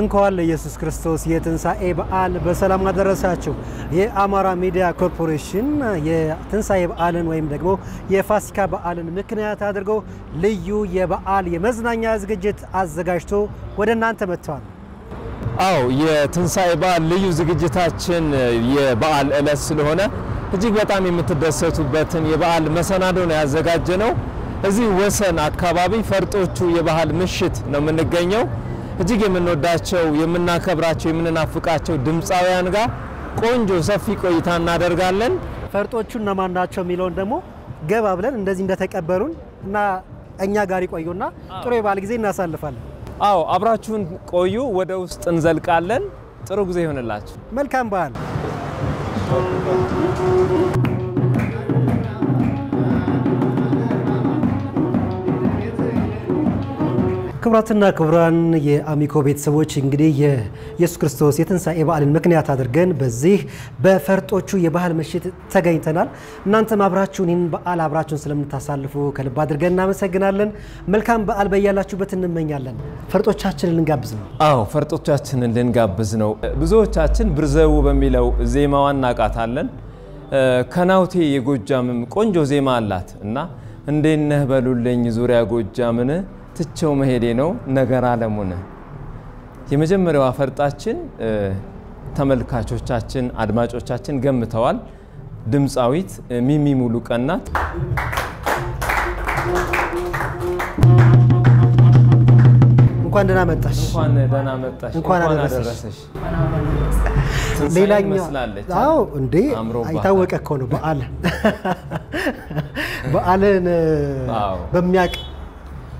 እንኳን ለኢየሱስ ክርስቶስ የትንሳኤ በዓል በሰላም አደረሳችሁ። የአማራ ሚዲያ ኮርፖሬሽን የትንሳኤ በዓልን ወይም ደግሞ የፋሲካ በዓልን ምክንያት አድርጎ ልዩ የበዓል የመዝናኛ ዝግጅት አዘጋጅቶ ወደ እናንተ መጥቷል። አው የትንሳኤ በዓል ልዩ ዝግጅታችን የበዓል ዕለት ስለሆነ እጅግ በጣም የምትደሰቱበትን የበዓል መሰናዶ ነው ያዘጋጀነው። እዚህ ወሰን አካባቢ ፈርጦቹ የበዓል ምሽት ነው የምንገኘው። እጅግ የምንወዳቸው የምናከብራቸው የምንናፍቃቸው ድምጻውያን ጋር ቆንጆ ሰፊ ቆይታ እናደርጋለን። ፈርጦቹ እነማን ናቸው የሚለውን ደግሞ ገባ ብለን እንደዚህ እንደተቀበሉን እና እኛ ጋር ይቆዩና ጥሩ የበዓል ጊዜ እናሳልፋለን። አው አብራችሁን ቆዩ፣ ወደ ውስጥ እንዘልቃለን። ጥሩ ጊዜ ይሆንላችሁ። መልካም በዓል። ክብራትና ክብራን የአሚኮ ቤተሰቦች እንግዲህ የኢየሱስ ክርስቶስ የትንሳኤ በዓልን ምክንያት አድርገን በዚህ በፈርጦቹ የበዓል ምሽት ተገኝተናል። እናንተም አብራችሁን በዓል አብራችሁን ስለምታሳልፉ ከልብ አድርገን እናመሰግናለን። መልካም በዓል በያላችሁበት እንመኛለን። ፈርጦቻችንን ልንጋብዝ ነው። አዎ ፈርጦቻችንን ልንጋብዝ ነው። ብዙዎቻችን ብርዘው በሚለው ዜማዋን እናቃታለን። ከናውቴ የጎጃምም ቆንጆ ዜማ አላት እና እንዴነህ በሉልኝ ዙሪያ ጎጃምን ትቸው መሄዴ ነው ነገር ዓለሙን። የመጀመሪያው ፈርጣችን ተመልካቾቻችን አድማጮቻችን ገምተዋል። ድምጻዊት ሚሚ ሙሉቀን ናት። እንኳን ደህና መጣሽ። እንኳን ደህና መጣሽ። እንኳን አደረሰሽ። ሌላኛው መስላለች። አዎ እንዴ አይታወቀ እኮ ነው በዓል በዓልን በሚያቅ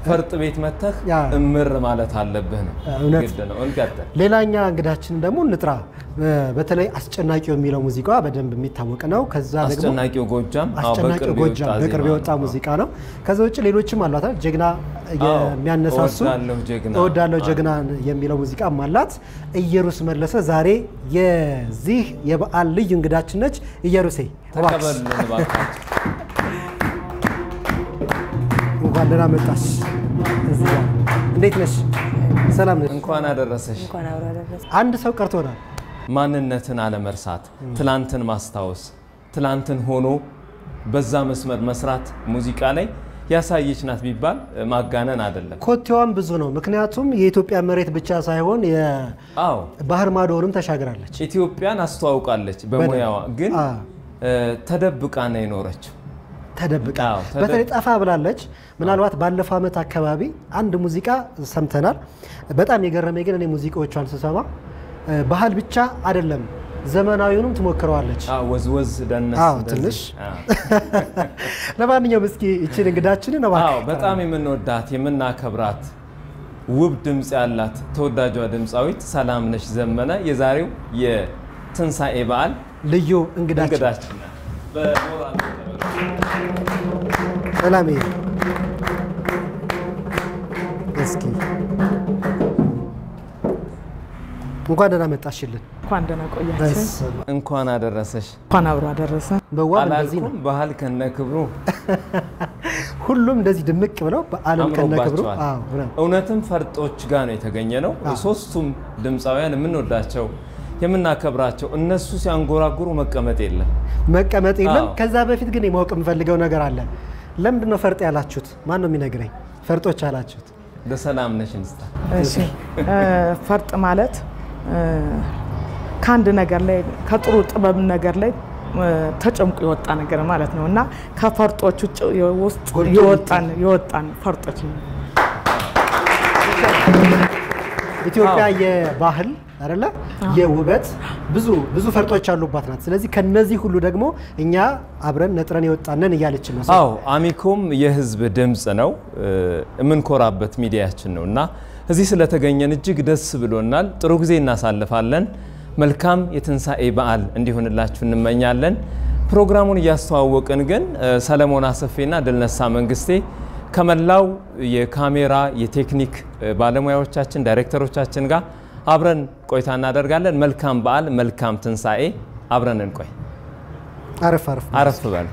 ፈርጥ ቤት መተህ እምር ማለት አለብህ ነው። ግድ ነው። እንቀጥል። ሌላኛ እንግዳችን ደግሞ እንጥራ። በተለይ አስጨናቂው የሚለው ሙዚቃዋ በደንብ የሚታወቅ ነው። ከዛ ደግሞ አስጨናቂው ጎጃም በቅርብ የወጣ ሙዚቃ ነው። ከዛ ውጭ ሌሎችም አሏት። ጀግና የሚያነሳሱ እወዳለሁ ጀግና የሚለው ሙዚቃም አላት። ኢየሩስ መለሰ ዛሬ የዚህ የበዓል ልዩ እንግዳችን ነች። ኢየሩሴ ተቀበሉን ባካችሁ። እንኳን ደህና መጣሽ። እንዴት ነሽ? ሰላም ነሽ? እንኳን አደረሰሽ። አንድ ሰው ቀርቶናል። ማንነትን አለመርሳት፣ ትላንትን ማስታወስ፣ ትላንትን ሆኖ በዛ መስመር መስራት ሙዚቃ ላይ ያሳየች ናት ቢባል ማጋነን አይደለም። ኮቴዋም ብዙ ነው። ምክንያቱም የኢትዮጵያ መሬት ብቻ ሳይሆን የባህር ማዶንም ተሻግራለች። ኢትዮጵያን አስተዋውቃለች በሙያዋ። ግን ተደብቃ ነው የኖረችው። ተደብቃ በተለይ ጠፋ ብላለች። ምናልባት ባለፈው አመት አካባቢ አንድ ሙዚቃ ሰምተናል። በጣም የገረመኝ ግን እኔ ሙዚቃዎቿን ስሰማ ባህል ብቻ አይደለም ዘመናዊውንም ትሞክረዋለች። ወዝወዝ ደነስ ትንሽ። ለማንኛውም እስኪ እቺን እንግዳችንን ነው በጣም የምንወዳት የምናከብራት ውብ ድምጽ ያላት ተወዳጇ ድምጻዊት ሰላምነሽ ዘመነ የዛሬው የትንሳኤ በዓል ልዩ እንግዳችን በሞራል ሰላም እስኪ እንኳን ደህና መጣሽልን። እንኳን ደህና ቆያችሁ። እንኳን አደረሰሽ። እንኳን አብሮ አደረሰ። በዋል እንደዚህ ነው ባህል ከነክብሩ ሁሉም እንደዚህ ድምቅ ብለው በዓለም ከነክብሩ እውነትም ፈርጦች ጋር ነው የተገኘ ነው። ሶስቱም ድምጻውያን የምንወዳቸው የምናከብራቸው እነሱ ሲያንጎራጉሩ መቀመጥ የለም። ከዛ በፊት ግን የማወቅ የምፈልገው ነገር አለ። ለምንድን ነው ፈርጥ ያላችሁት? ማን ነው የሚነግረኝ? ፈርጦች ያላችሁት ለሰላምነሽ እንስታ። እሺ ፈርጥ ማለት ካንድ ነገር ላይ ከጥሩ ጥበብ ነገር ላይ ተጨምቆ የወጣ ነገር ማለት ነውና ከፈርጦች ውስጥ የወጣን ፈርጦች ነው። ኢትዮጵያ የባህል አይደለ የውበት ብዙ ፈርጦች ያሉባት ናት ስለዚህ ከነዚህ ሁሉ ደግሞ እኛ አብረን ነጥረን የወጣነን እያለች ነው አዎ አሚኮም የህዝብ ድምጽ ነው እምንኮራበት ሚዲያችን ነውና እዚህ ስለተገኘን እጅግ ደስ ብሎናል ጥሩ ጊዜ እናሳልፋለን መልካም የትንሳኤ በዓል እንዲሆንላችሁ እንመኛለን ፕሮግራሙን ያስተዋወቅን ግን ሰለሞን አሰፌና ድልነሳ መንግስቴ ከመላው የካሜራ የቴክኒክ ባለሙያዎቻችን ዳይሬክተሮቻችን ጋር አብረን ቆይታ እናደርጋለን መልካም በዓል መልካም ትንሳኤ አብረን እንቆይ አረፍ በል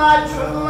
Much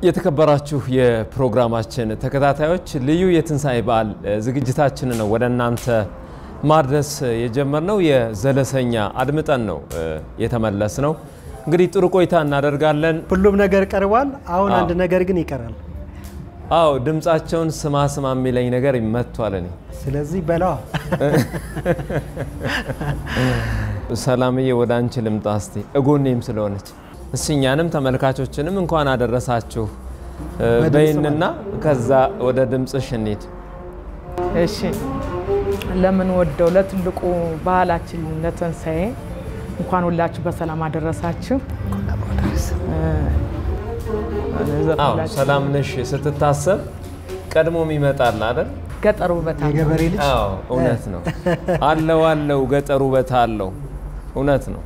የተከበራችሁ የፕሮግራማችን ተከታታዮች ልዩ የትንሳኤ በዓል ዝግጅታችንን ነው ወደ እናንተ ማድረስ የጀመርነው የዘለሰኛ አድምጠን ነው የተመለስነው እንግዲህ ጥሩ ቆይታ እናደርጋለን ሁሉም ነገር ቀርቧል አሁን አንድ ነገር ግን ይቀራል አው ድምጻቸውን ስማ የሚለኝ ነገር ይመቷል እኔ ስለዚህ በላው ሰላምዬ ወደ አንቺ ልምጣ እስቲ እጎኔም ስለሆነች እኛንም ተመልካቾችንም እንኳን አደረሳችሁ በእንና ከዛ ወደ ድምጽሽ እንሂድ እሺ ለምን ወደው ለትልቁ ባህላችን ለትንሳኤ እንኳን ሁላችሁ በሰላም አደረሳችሁ አው ሰላም ነሽ ስትታሰብ ቀድሞም ይመጣል አይደል ገጠሩ በታለው የገበሬ ልጅ አው እውነት ነው አለው ገጠሩ በታለው እውነት ነው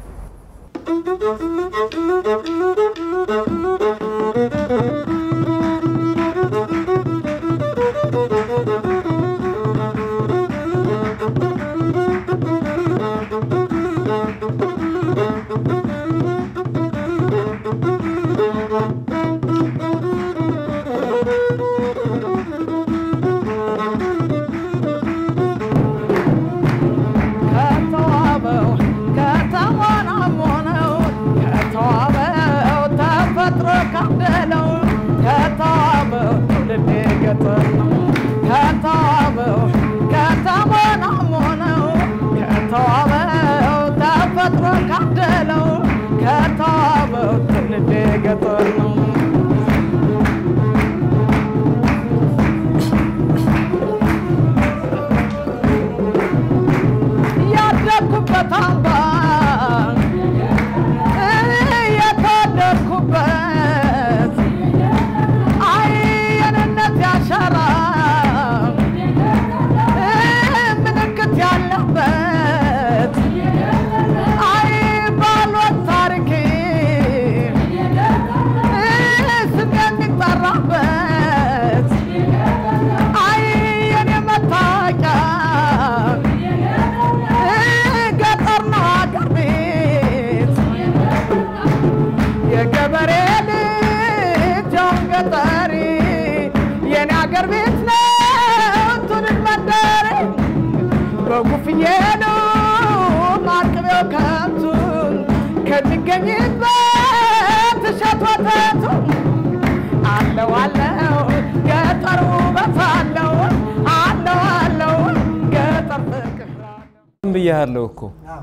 ያለውኮ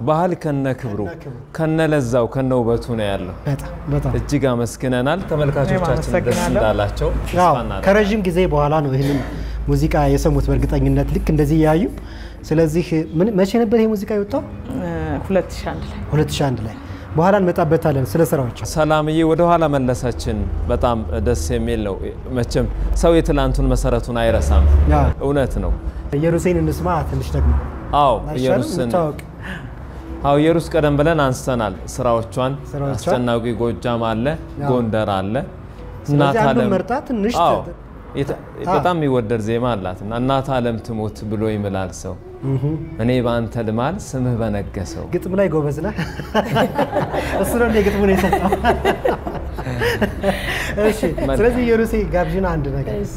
ባህል ከነክብሩ ከነለዛው ከነውበቱ ነው ያለው በጣም እጅግ አመስግነናል ተመልካቾቻችን ደስ እንዳላቸው ከረጅም ጊዜ በኋላ ነው ይሄንን ሙዚቃ የሰሙት በርግጠኝነት ልክ እንደዚህ ያዩ ስለዚህ መቼ ነበር ይሄ ሙዚቃ የወጣው 2001 ላይ በኋላ እንመጣበታለን ስለ ስራዎች ሰላምዬ ወደ ኋላ መለሳችን በጣም ደስ የሚል ነው መቼም ሰው የትላንቱን መሰረቱን አይረሳም እውነት ነው ኢየሩሳሌም እንስማ ትንሽ ደግሞ አው ኢየሩስ ቀደም ብለን አንስተናል ስራዎቿን አስጨናቂ ጎጃም አለ ጎንደር አለ እናት ዓለም መርጣ ትንሽ በጣም ይወደድ ዜማ አላትና እናት ዓለም ትሞት ብሎ ይምላል ሰው እኔ ባንተ ልማል ስምህ በነገሰው ግጥም ላይ ጎበዝ ነህ እሱ ነው ግጥሙ ነው የሰጠው እሺ ስለዚህ ኢየሩስ ጋብዥና አንድ ነገር እሺ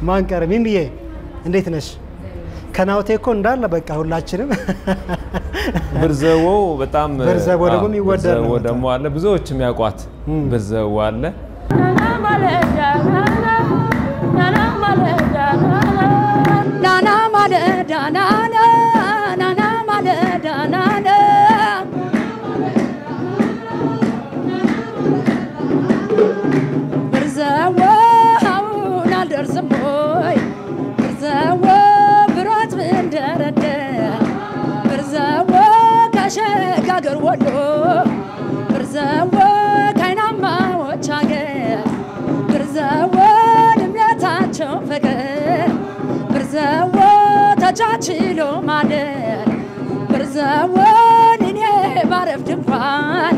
ማንቀረ ሚሚዬ እንዴት ነሽ? ከናውቴ እኮ እንዳለ በቃ ሁላችንም ብርዘዎ በጣም ብርዘዎ ደግሞ የሚወደድ ነው። ብርዘዎ ደግሞ አለ ብዙዎች የሚያውቋት ብርዘዎ አለ። ናና ማለዳ ናና ናና ማለዳ ናና ብርዘዎ አሁን አልደርስም ሆይ ብርዘዎ ብሮት ብንደረደ ብርዘዎ ከሸጋገር ወሎ ብርዘዎ ከአይናማዎች አገር ብርዘዎ ልምለታቸው ፍቅር ብርዘዎ ተቻችሎ ማደር ብርዘዎ እኔ ባረፍ ድንኳን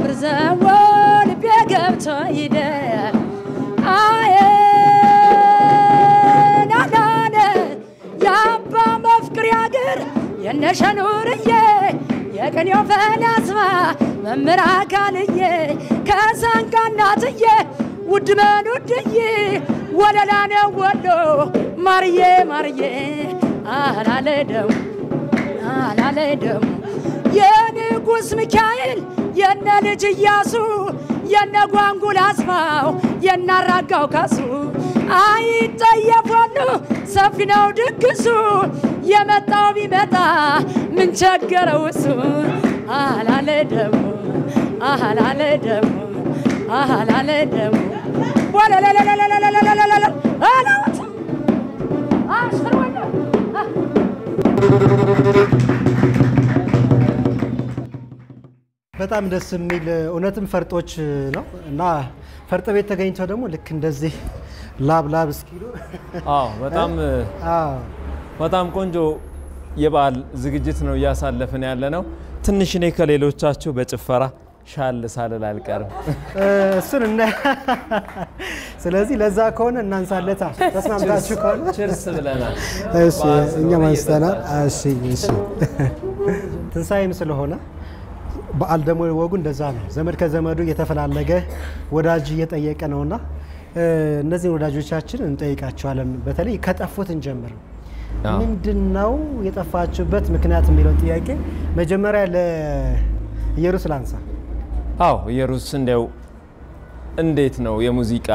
ብርዘዎ ልቤ ገብቶ ይደር አየ ናናነ የአባ መፍቅር ያገር የነሸኑርዬ የቅኔው ፈላስፋ መምህር አካልዬ ከሳንቃ እናትዬ ውድመን ውድዬ ወለላ ነው ወሎ ማርዬ ማርዬ አላለደም የንጉስ ሚካኤል የነ ልጅ ኢያሱ የነ ጓንጉል አስፋው የናራጋው ካሱ አይጠየፈሉ ሰፊ ነው ድግሱ የመጣው ቢመጣ ምን ቸገረው እሱ አላለደም ወለለለለለለለለለለ አላውት አሽርወለ በጣም ደስ የሚል እውነትም ፈርጦች ነው እና ፈርጥ ቤት ተገኝተው ደግሞ ልክ እንደዚህ ላብ እስኪሉ በጣም ቆንጆ የበዓል ዝግጅት ነው እያሳለፈን ያለ ነው። ትንሽ እኔ ከሌሎቻችሁ በጭፈራ ሻል ሳልል አልቀርም እሱን እና ስለዚህ ለዛ ከሆነ እናንሳለታ ተስማምታችሁ ከሆነ ቸርስ ብለናል። እሺ እኛ ማስተናል እሺ ትንሳኤም ስለሆነ በዓል ደግሞ ወጉ እንደዛ ነው። ዘመድ ከዘመዱ እየተፈላለገ ወዳጅ እየጠየቀ ነውና እነዚህ ወዳጆቻችን እንጠይቃቸዋለን። በተለይ ከጠፉት እንጀምር። ምንድነው የጠፋችሁበት ምክንያት የሚለው ጥያቄ መጀመሪያ ለኢየሩስ ላንሳ። ኢየሩስ እንደው እንዴት ነው የሙዚቃ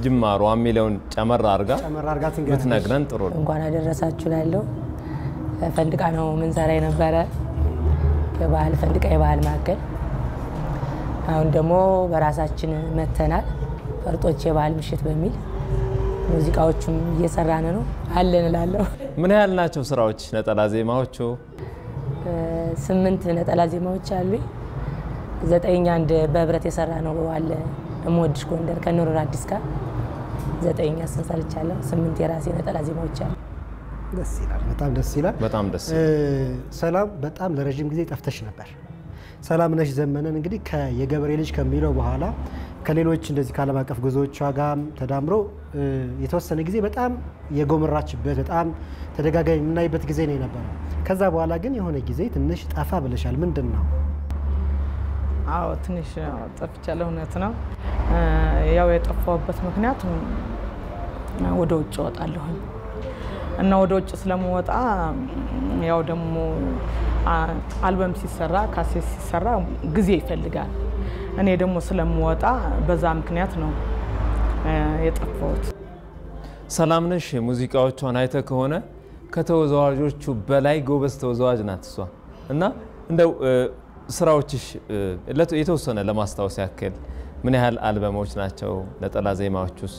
ጅማሮ የሚለውን ጨመር አርጋ ብትነግረን ጥሩ ነው። እንኳን አደረሳችሁ ላለው ፈንድቃ ነው ምን ሰራ የነበረ የባህል ፈንድቃ የባህል ማዕከል አሁን ደግሞ በራሳችን መተናል ፈርጦች የባህል ምሽት በሚል ሙዚቃዎቹም እየሰራን ነው አለን እላለሁ። ምን ያህል ናቸው ስራዎች ነጠላ ዜማዎቹ? 8 ነጠላ ዜማዎች አሉ። 9 አንድ በህብረት የሰራ ነው አለ እምወድሽ ጎንደር ከኑር አዲስ ጋር 9 አሰንሳልቻለሁ። 8 የራሴ ነጠላ ዜማዎች አሉ። ደስ ይላል። በጣም ደስ ሰላም በጣም ለረጅም ጊዜ ጠፍተሽ ነበር። ሰላም ነሽ ዘመነን እንግዲህ ከየገበሬ ልጅ ከሚለው በኋላ ከሌሎች እንደዚህ ካለም አቀፍ ጉዞዎቿ ጋር ተዳምሮ የተወሰነ ጊዜ በጣም የጎመራችበት በጣም ተደጋጋሚ የምናይበት ጊዜ ነው የነበረው። ከዛ በኋላ ግን የሆነ ጊዜ ትንሽ ጠፋ ብለሻል። ምንድነው? ትንሽ ጠፍቻለሁ እውነት ነው። ያው የጠፋሁበት ምክንያት ወደ ውጭ ወጣለሁ እና ወደ ውጭ ስለምወጣ ያው ደግሞ አልበም ሲሰራ ካሴት ሲሰራ ጊዜ ይፈልጋል። እኔ ደግሞ ስለምወጣ በዛ ምክንያት ነው የጠፋሁት። ሰላም ነሽ ሙዚቃዎቿን አይተ ከሆነ ከተወዛዋዦቹ በላይ ጎበዝ ተወዛዋዥ ናት እሷ እና እንደው ስራዎችሽ የተወሰነ ለማስታወስ ያክል ምን ያህል አልበሞች ናቸው? ነጠላ ዜማዎችስ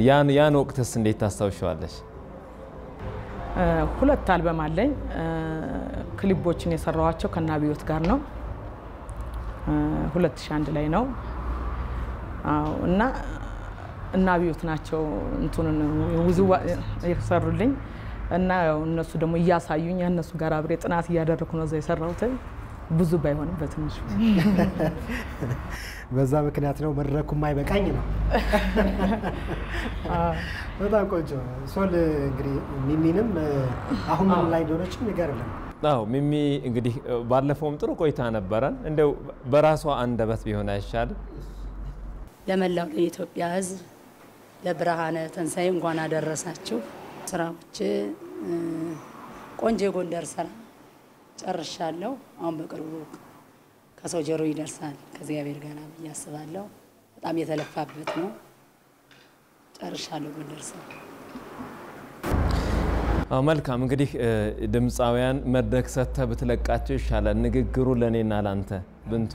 ያን ወቅትስ እንዴት ታስታውሻለሽ? 2 አልበም አለኝ። ክሊፖችን የሰራዋቸው ከናቢዮት ጋር ነው 2001 ላይ ነው። እና እናቢዮት ናቸው እንቱን ውዝዋ የሰሩልኝ እና እነሱ ደግሞ እያሳዩኝ እነሱ ጋር አብሬ ጥናት እያደረኩ ነው እዛ የሰራሁት ብዙ ባይሆንም በትንሹ በዛ ምክንያት ነው መድረኩ ማይበቃኝ ነው። በጣም ቆንጆ ሶል እንግዲህ ሚሚንም አሁን ምን ላይ እንደሆነች ንገርልን። ሚሚ እንግዲህ ባለፈውም ጥሩ ቆይታ ነበረን። እንደው በራሷ አንደበት ቢሆን አይሻልም? ለመላው ለኢትዮጵያ ሕዝብ ለብርሃነ ትንሣኤ እንኳን አደረሳችሁ። ስራዎች ቆንጆ የጎንደር ስራ ጨርሻለሁ። አሁን በቅርቡ ከሰው ጆሮ ይደርሳል ከእግዚአብሔር ጋር ብዬ አስባለሁ። በጣም የተለፋበት ነው። ጨርሻለሁ ጎንደር ስራ። መልካም እንግዲህ ድምፃውያን መድረክ ሰጥተህ ብትለቃቸው ይሻላል። ንግግሩ ለኔና ላንተ ብንቶ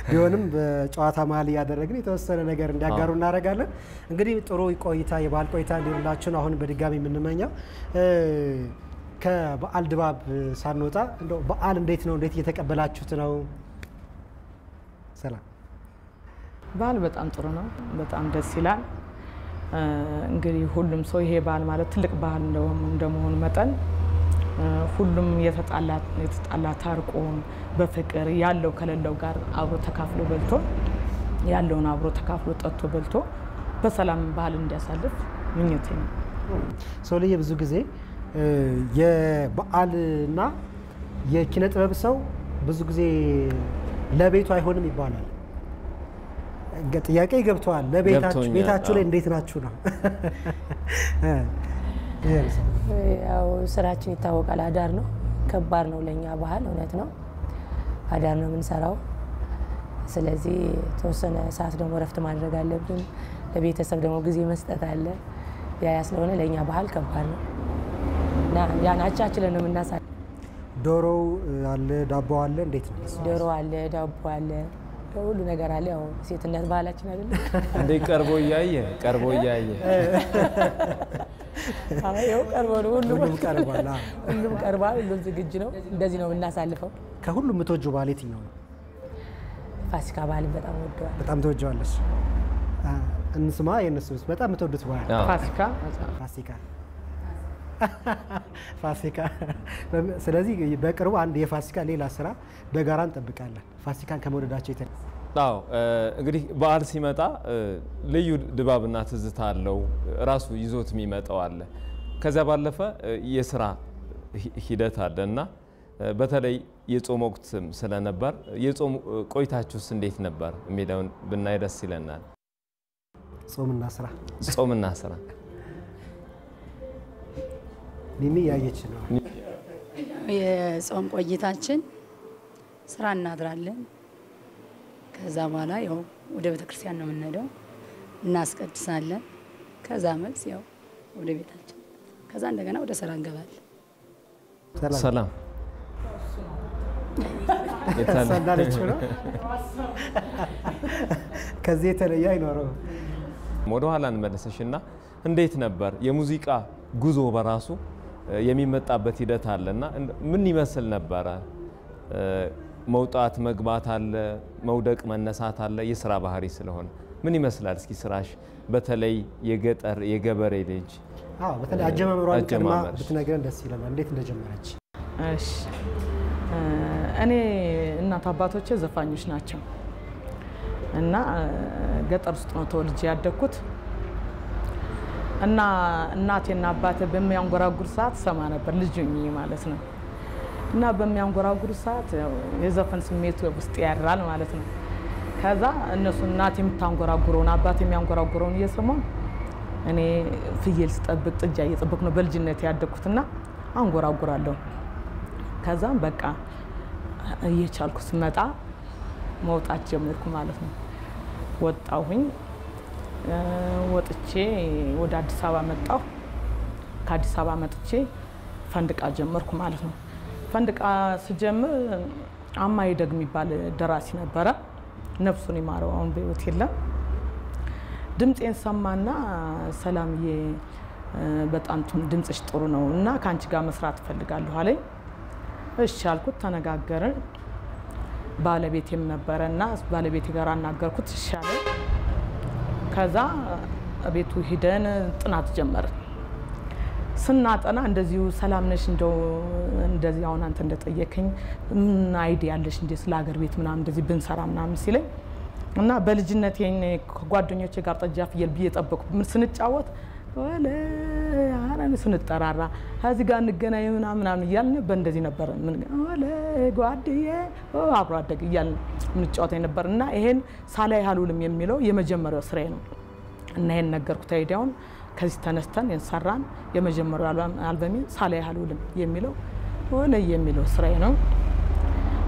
ቢሆንም በጨዋታ መሀል ያደረግን የተወሰነ ነገር እንዲያጋሩ እናደርጋለን። እንግዲህ ጥሩ ቆይታ የበዓል ቆይታ እንዲሆንላችሁ አሁን በድጋሚ የምንመኘው ከበዓል ድባብ ሳንወጣ እንደው በዓል እንዴት ነው? እንዴት እየተቀበላችሁት ነው? ሰላም በዓል በጣም ጥሩ ነው። በጣም ደስ ይላል። እንግዲህ ሁሉም ሰው ይሄ በዓል ማለት ትልቅ በዓል እንደመሆኑ መጠን ሁሉም የተጣላ ታርቆ በፍቅር ያለው ከሌለው ጋር አብሮ ተካፍሎ በልቶ ያለውን አብሮ ተካፍሎ ጠጥቶ በልቶ በሰላም በዓል እንዲያሳልፍ ምኞቴ ነው። ሶልዬ ብዙ ጊዜ የበዓልና የኪነ ጥበብ ሰው ብዙ ጊዜ ለቤቱ አይሆንም ይባላል። ጥያቄ ገብቷል። ቤታችሁ ላይ እንዴት ናችሁ ነው? ያው ስራችን ይታወቃል። አዳር ነው፣ ከባድ ነው ለኛ ባህል። እውነት ነው፣ አዳር ነው የምንሰራው። ስለዚህ ተወሰነ ሰዓት ደግሞ ረፍት ማድረግ አለብን። ለቤተሰብ ደግሞ ጊዜ መስጠት አለ። ያ ስለሆነ ለኛ ባህል ከባድ ነው እና ያን አቻችለን ነው የምናሳልፈው። ዶሮ አለ፣ ዳቦ አለ። እንዴት ነው? ዶሮ አለ፣ ዳቦ አለ፣ ሁሉ ነገር አለ። ያው ሴትነት ባህላችን አይደል እንዴ? ቀርቦ እያየ አዎ ቀርቦ ነው። ሁሉም ቀርቧል። ሁሉም ቀርቧል። ሁሉም ዝግጁ ነው። እንደዚህ ነው የምናሳልፈው። ከሁሉም የምትወጂው በዓል የትኛው ነው? ፋሲካ በዓል በጣም ወደዋል። በጣም ተወጂዋለሽ? እንስማ የነሱስ በጣም የምትወዱት በዓል? ፋሲካ። ስለዚህ በቅርቡ አንድ የፋሲካ ሌላ ስራ በጋራ እንጠብቃለን። ፋሲካን ከመወደዳቸው የተነሳ አዎ እንግዲህ በዓል ሲመጣ ልዩ ድባብና ትዝታ አለው። ራሱ ይዞት የሚመጣው አለ። ከዛ ባለፈ የስራ ሂደት አለና በተለይ የጾም ወቅትም ስለነበር የጾም ቆይታችሁስ እንዴት ነበር የሚለውን ብናይ ደስ ይለናል። ጾምና ስራ ኒኒ ያየች ነው። የጾም ቆይታችን ስራ እናድራለን። ከዛ በኋላ ያው ወደ ቤተክርስቲያን ነው የምንሄደው፣ እናስቀድሳለን። ከዛ መልስ ያው ወደ ቤታችን፣ ከዛ እንደገና ወደ ስራ እንገባለን። ሰላም ሰላለች ነው። ከዚህ የተለየ አይኖርም። ወደ ኋላ እንመለስሽና እንዴት ነበር የሙዚቃ ጉዞ በራሱ የሚመጣበት ሂደት አለና ምን ይመስል ነበረ? መውጣት መግባት አለ፣ መውደቅ መነሳት አለ። የስራ ባህሪ ስለሆነ ምን ይመስላል? እስኪ ስራሽ በተለይ የገጠር የገበሬ ልጅ በተለይ አጀማመሯን ቀድማ ብትነግረን ደስ ይለናል። እንዴት እንደጀመረች? እሺ እኔ እናት አባቶቼ ዘፋኞች ናቸው እና ገጠር ውስጥ ነው ተወልጄ ያደግኩት እና እናቴና አባቴ በሚያንጎራጉር ሰዓት ሰማ ነበር ልጅ ሆኜ ማለት ነው። እና በሚያንጎራጉር ሰዓት የዘፈን ስሜት ውስጥ ያድራል ማለት ነው። ከዛ እነሱ እናቴ የምታንጎራጉረውን አባቴ የሚያንጎራጉረውን እየሰማሁ እኔ ፍየል ስጠብቅ ጥጃ እየጠበቅኩ ነው በልጅነት ያደግኩትና አንጎራጉራለሁ። ከዛም በቃ እየቻልኩ ስመጣ መውጣት ጀመርኩ ማለት ነው። ወጣሁኝ። ወጥቼ ወደ አዲስ አበባ መጣሁ። ከአዲስ አበባ መጥቼ ፈንድቃ ጀመርኩ ማለት ነው። ፈንድቃ ስጀምር አማይ ደግ የሚባል ደራሲ ነበረ፣ ነፍሱን ይማረው፣ አሁን በህይወት የለም። ድምጼን ሰማና ሰላምዬ በጣም ድምጽሽ ጥሩ ነው እና ካንቺ ጋር መስራት ፈልጋለሁ አለኝ። እሺ አልኩት። ተነጋገርን። ባለቤቴም ነበረና ባለቤቴ ጋር አናገርኩት። እሺ አለ። ከዛ ቤቱ ሄደን ጥናት ጀመርን። ስናጠና እንደዚሁ ሰላም ነሽ እንደዚህ አሁን አንተ እንደጠየከኝ ምን አይዲያ ያለሽ እንደ ስለ ሀገር ቤት ምናምን እንደዚህ ብንሰራ ምናምን ሲለኝ እና በልጅነቴ ከጓደኞቼ ጋር ጠጃ ፍየል ብዬ ጠበቅኩ። ምን ስንጫወት ወለ አራን ስንጠራራ ከዚህ ጋር እንገናኝ ምናምን እያልን በእንደዚህ ነበር ምን ወለ ጓደዬ አብሮ አደግ እያልን ምን ጫወታ ነበርና ይሄን ሳላይ ሀሉልም የሚለው የመጀመሪያው ስራዬ ነው እና ይሄን ነገርኩት አይዲያውን ከዚህ ተነስተን እንሰራን የመጀመሪያው አልበሚ ሳላይ ሀሉልም የሚለው ወለ የሚለው ስራዬ ነው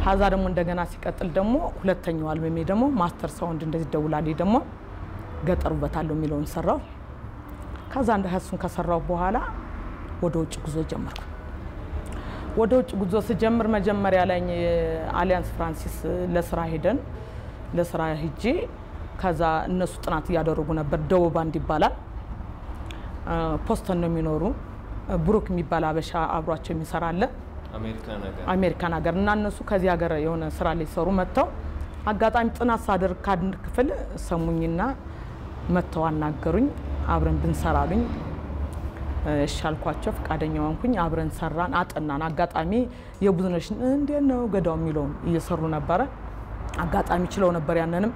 ሀዛ ደግሞ እንደገና ሲቀጥል ደግሞ ሁለተኛው አልበሚ ደግሞ ማስተር ሳውንድ እንደዚህ ደውላልኝ ደግሞ ገጠሩበታለሁ የሚለውን ሰራው ከዛ እንደህሱን ከሰራው በኋላ ወደ ውጭ ጉዞ ጀመርኩ ወደ ውጭ ጉዞ ስጀምር መጀመሪያ ላይ አሊያንስ ፍራንሲስ ለስራ ሄደን ለስራ ሄጄ ከዛ እነሱ ጥናት ያደረጉ ነበር ደቡብ ባንድ ይባላል ፖስተን ነው የሚኖሩ ብሩክ የሚባል አበሻ አብሯቸው የሚሰራለ አሜሪካን ሀገር እና እነሱ ከዚህ ሀገር የሆነ ስራ ላይ ሰሩ መተው አጋጣሚ ጥናት ሳደርግ ካንድ ክፍል ሰሙኝና መተው አናገሩኝ አብረን ብንሰራሉኝ እሻልኳቸው ፍቃደኛ ሆንኩኝ አብረን ሰራን አጠናን አጋጣሚ የቡዝነሽ እንዴት ነው ገዳው የሚለውን እየሰሩ ነበር አጋጣሚ ችለው ነበር ያንንም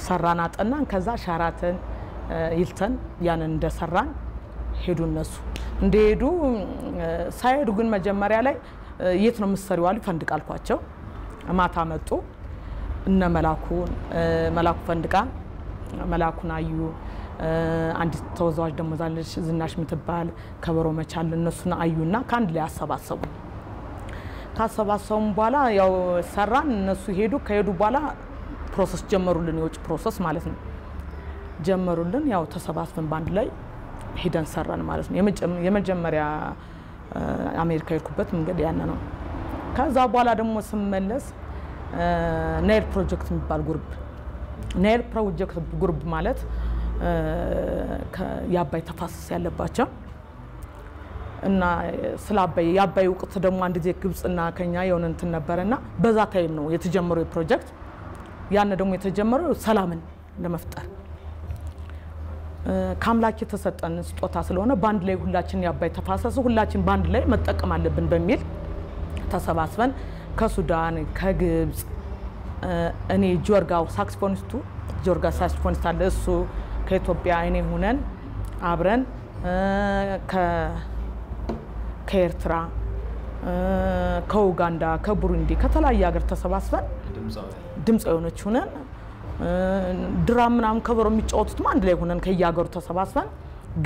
ሰራን አጠናን ከዛ ሻራተን ይልተን ያንን እንደሰራን ሄዱ እነሱ እንደሄዱ ሳይሄዱ ግን መጀመሪያ ላይ የት ነው መስሪው አሉ ፈንድቃልኳቸው ማታ መጡ እነ መላኩ ፈንድቃ መላኩን አዩ አንድ ተወዛዋዥ ደሞ ዛለሽ ዝናሽ ምትባል ከበሮ መቻል እነሱና አዩና ካንድ ላይ አሰባሰቡ ካሰባሰቡም በኋላ ያው ሰራን እነሱ ሄዱ ከሄዱ በኋላ ፕሮሰስ ጀመሩልን የውጭ ፕሮሰስ ማለት ነው ጀመሩልን ያው ተሰባስበን ባንድ ላይ ሄደን ሰራን ማለት ነው የመጀመሪያ አሜሪካ የልኩበት መንገድ ያነ ነው ከዛ በኋላ ደግሞ ስመለስ ናይል ፕሮጀክት የሚባል ግሩፕ ናይል ፕሮጀክት ግሩፕ ማለት ያባይ ተፋሰስ ያለባቸው እና ስላባይ ያባይ ወቅት ደግሞ አንድ ጊዜ ግብጽና ከኛ የሆነ እንትን ነበርና በዛ ታይም ነው የተጀመረው ፕሮጀክት ያነ ደግሞ የተጀመረው ሰላምን ለመፍጠር ካምላክ የተሰጠን ስጦታ ስለሆነ ባንድ ላይ ሁላችን ያባይ ተፋሰስ ሁላችን ባንድ ላይ መጠቀም አለብን በሚል ተሰባስበን ከሱዳን ከግብጽ እኔ ጆርጋው ሳክስፎኒስቱ ጆርጋ ሳክስፎኒስት አለ እሱ ከኢትዮጵያ እኔ ሆነን አብረን ከኤርትራ ከኡጋንዳ ከቡሩንዲ ከተለያየ ሀገር ተሰባስበን ድምጻውያኖች ሆነን ድራም ምናምን ከበሮ የሚጫወቱት አንድ ላይ ሆነን ከያገሩ ተሰባስበን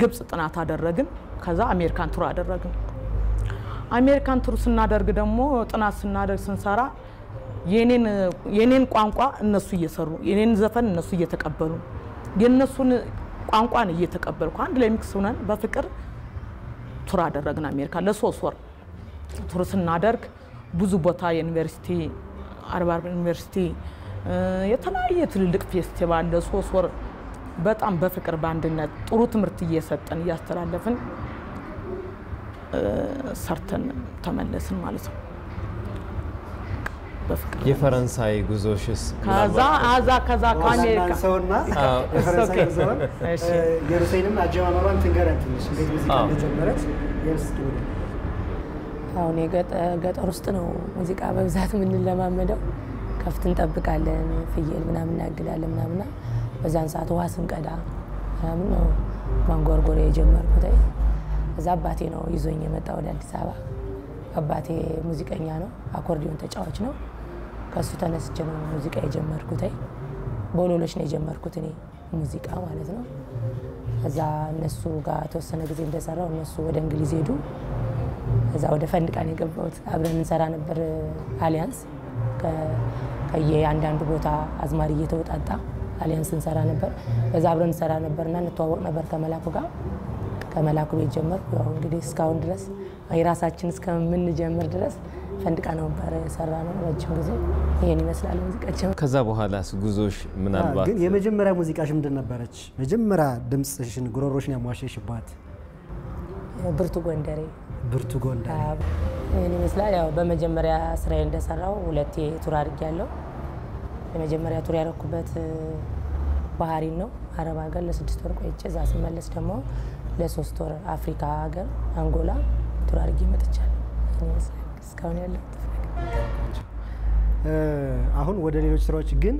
ግብጽ ጥናት አደረግን ከዛ አሜሪካን ቱር አደረግን አሜሪካን ቱር ስናደርግ ደግሞ ጥናት ስናደርግ ስንሰራ የኔን ቋንቋ እነሱ እየሰሩ የኔን ዘፈን እነሱ እየተቀበሉ የነሱን ቋንቋን እየተቀበልኩ አንድ ላይ ሚክስ ሆነን በፍቅር ቱር አደረግን አሜሪካ ለ3 ወር ቱር ስናደርግ ብዙ ቦታ የዩኒቨርሲቲ አርባር ዩኒቨርሲቲ የተለያየ ትልልቅ ፌስቲቫል ለ3 ወር በጣም በፍቅር ባንድነት ጥሩ ትምርት እየሰጠን ያስተላለፍን ሰርተን ተመለስን ማለት ነው በፍቅር የፈረንሳይ ጉዞሽስ ከዛ ከአሜሪካ ሰውና የፈረንሳይ ጉዞን እሺ የሩሴንም አጀማመሯን ትንገራለች እንዴት ሙዚቃ እንደጀመረች የርስኪ ወደ አሁን የገጠር ውስጥ ነው ሙዚቃ በብዛት ምን ለማመደው ከፍት እንጠብቃለን ፍየል ምናምን እናግዳለን ምናምን በዛን ሰዓት ውሃ ስንቀዳ ምናምን ነው ማንጎርጎር የጀመርኩት እዛ አባቴ ነው ይዞኝ የመጣው ወደ አዲስ አበባ አባቴ ሙዚቀኛ ነው አኮርዲዮን ተጫዋች ነው ከሱ ተነስቼ ነው ሙዚቃ የጀመርኩት ቦሎሎች ነው የጀመርኩት እኔ ሙዚቃ ማለት ነው እዛ እነሱ ጋር ተወሰነ ጊዜ እንደሰራው እነሱ ወደ እንግሊዝ ሄዱ እዛ ወደ ፈንድቃን የገባሁት አብረን እንሰራ ነበር አሊያንስ ከየአንዳንዱ ቦታ አዝማሪ እየተወጣጣ አሊያንስ እንሰራ ነበር በዛ አብረን እንሰራ ነበርና እንተዋወቅ ነበር ከመላኩ ቤት ጀመርኩ ያው እንግዲህ እስካሁን ድረስ የራሳችን እስከምን ጀምር ድረስ ፈንድቃ ነው ነበር የሰራነው ረጅም ጊዜ ይሄን ይመስላል ሙዚቃችን ከዛ በኋላስ ጉዞሽ ምናልባት ግን የመጀመሪያ ሙዚቃሽ ምንድን ነበረች መጀመሪያ ድምጽሽን ጉሮሮሽን ያሟሸሽባት ብርቱ ጎንደሬ ይሄን ይመስላል ያው በመጀመሪያ ስራዬ እንደሰራው ሁለቴ ቱር አድርጌያለሁ የመጀመሪያ ቱር ያረኩበት ባህሪን ነው አረብ ሀገር ለ6 ወር ቆይቼ እዛ ስመለስ ደግሞ ለ3 ወር አፍሪካ ሀገር አንጎላ ቱር አድርጌ መጥቻለሁ እስካሁን ያለው አሁን ወደ ሌሎች ስራዎች ግን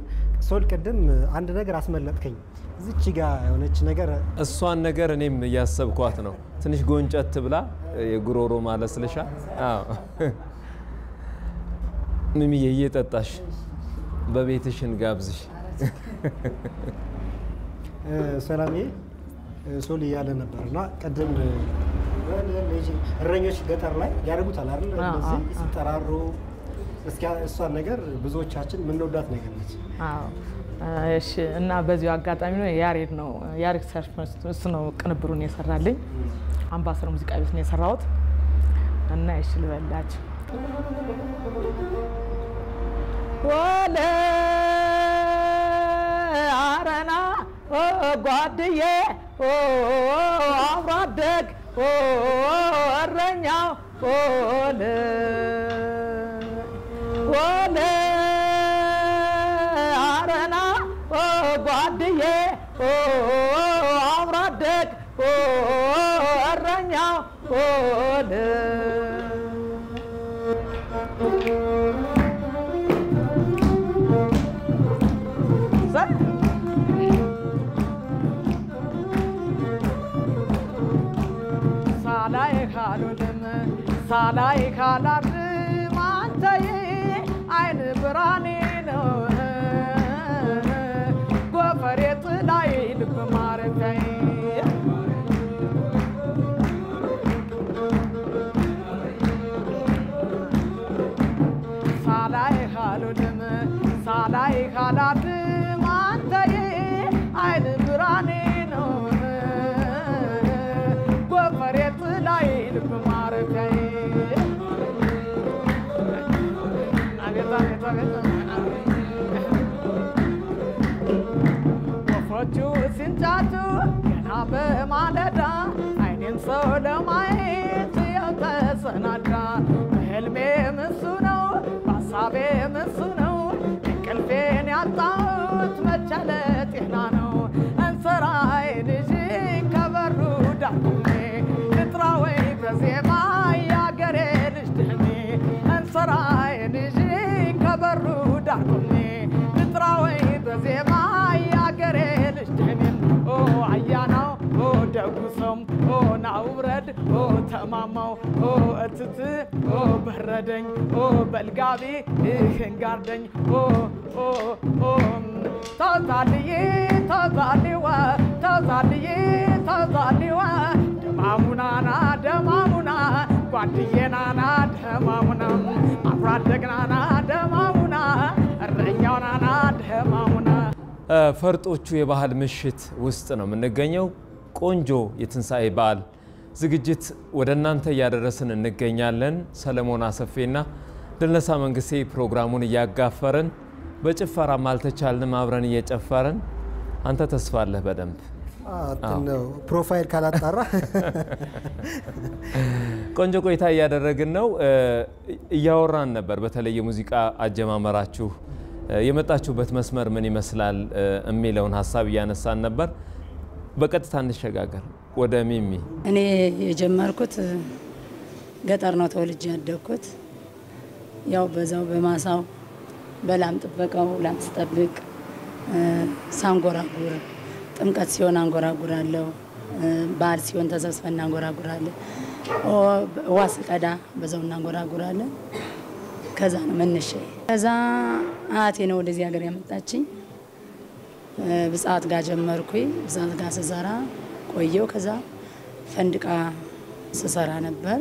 ሶል ቅድም አንድ ነገር አስመለጥከኝ። እዚች ጋር የሆነች ነገር እሷን ነገር እኔም እያሰብኳት ነው። ትንሽ ጎንጨት ብላ የጉሮሮ ማለስለሻ። አዎ ሚሚዬ እየጠጣሽ በቤትሽን ጋብዝሽ። ሰላሜ ሶል እያለ ነበርና ቅድም እረኞች ገጠር ላይ ያደርጉታል አይደል? እነዚህ ሲጠራሩ እስኪ እሷን ነገር ብዙዎቻችን የምንወዳት ነገር ነች። አዎ እሺ። እና በዚሁ አጋጣሚ ነው ያሬድ ነው ያሬድ ሰርፍ እሱ ነው ቅንብሩን የሰራልኝ። አምባሰል ሙዚቃ ቤት ነው የሰራሁት እና እሺ ልበላችሁ ወለ አረና ጓድዬ አብሮ አደግ እረኛው ወለ አረና ጓድዬ አብሮ አደግ እረኛው ወለ ሳላይ ካላርም አንተዬ አይን ብርሃኔ ነው ጎፈሬ ጥላይ ልብ ማረፊያዬ ሳላይ ካላርም አንተዬ አይን ብርሃኔ ነው ጎፈሬ ጥላይ ልብ ማረፊያዬ ወፎቹ ሲንጫጩ ገና በማለዳ አይኔን ሰው ለማየት የተሰናዳ በህልሜ ምሱ ነው በሀሳቤ ምሱ ነው እንቅልፌን ያጣሁት መቻለ ጤና ነው እንስራዬን ይዤ ከበሩ ዳቁሜ ልጥራ ወይ በዜማ ያገሬ ልጅ ደህኔ እንስራዬን ይዤ ከበሩ ዳቁሜ ልጥራ ወይ በዜማ ያገሬ ልጅ ደህኔ አያናው ደጉሰም ናውረድ ተማማው እትት በረደኝ በልጋቢ ህንጋርደኝ ተዛልዬ ተዛልዋ ተዛልዬ ተዛልዋ ደማሙናና ደማሙና ጓድዬናና ደማሙና አብራደግናና ደማሙና እረኛውናና ደማሙና ፈርጦቹ የባህል ምሽት ውስጥ ነው የምንገኘው። ቆንጆ የትንሳኤ በዓል ዝግጅት ወደ እናንተ እያደረስን እንገኛለን። ሰለሞን አሰፌና ድልነሳ መንግስቴ ፕሮግራሙን እያጋፈርን በጭፈራም አልተቻልንም አብረን እየጨፈርን አንተ ተስፋለህ በደንብ አጥነው ፕሮፋይል ካላጣራ ቆንጆ ቆይታ እያደረግን ነው። እያወራን ነበር በተለይ የሙዚቃ አጀማመራችሁ የመጣችሁበት መስመር ምን ይመስላል የሚለውን ሐሳብ እያነሳን ነበር። በቀጥታ እንሸጋገር ወደ ሚሚ። እኔ የጀመርኩት ገጠር ነው ተወልጄ ያደግኩት። ያው በዛው በማሳው በላም ጥበቃው ላም ስጠብቅ ሳንጎራጉር ጥምቀት ሲሆን አንጎራጉራለሁ፣ በዓል ሲሆን ተሰብስበን እናንጎራጉራለን፣ ውሃ ስቀዳ በዛው እናንጎራጉራለን። ከዛ ነው መነሻዬ። ከዛ አያቴ ነው ወደዚህ ሀገር ያመጣችኝ። ብጻት ጋር ጀመርኩኝ። ብጻት ጋር ስሰራ ቆየው። ከዛ ፈንድቃ ስሰራ ነበር።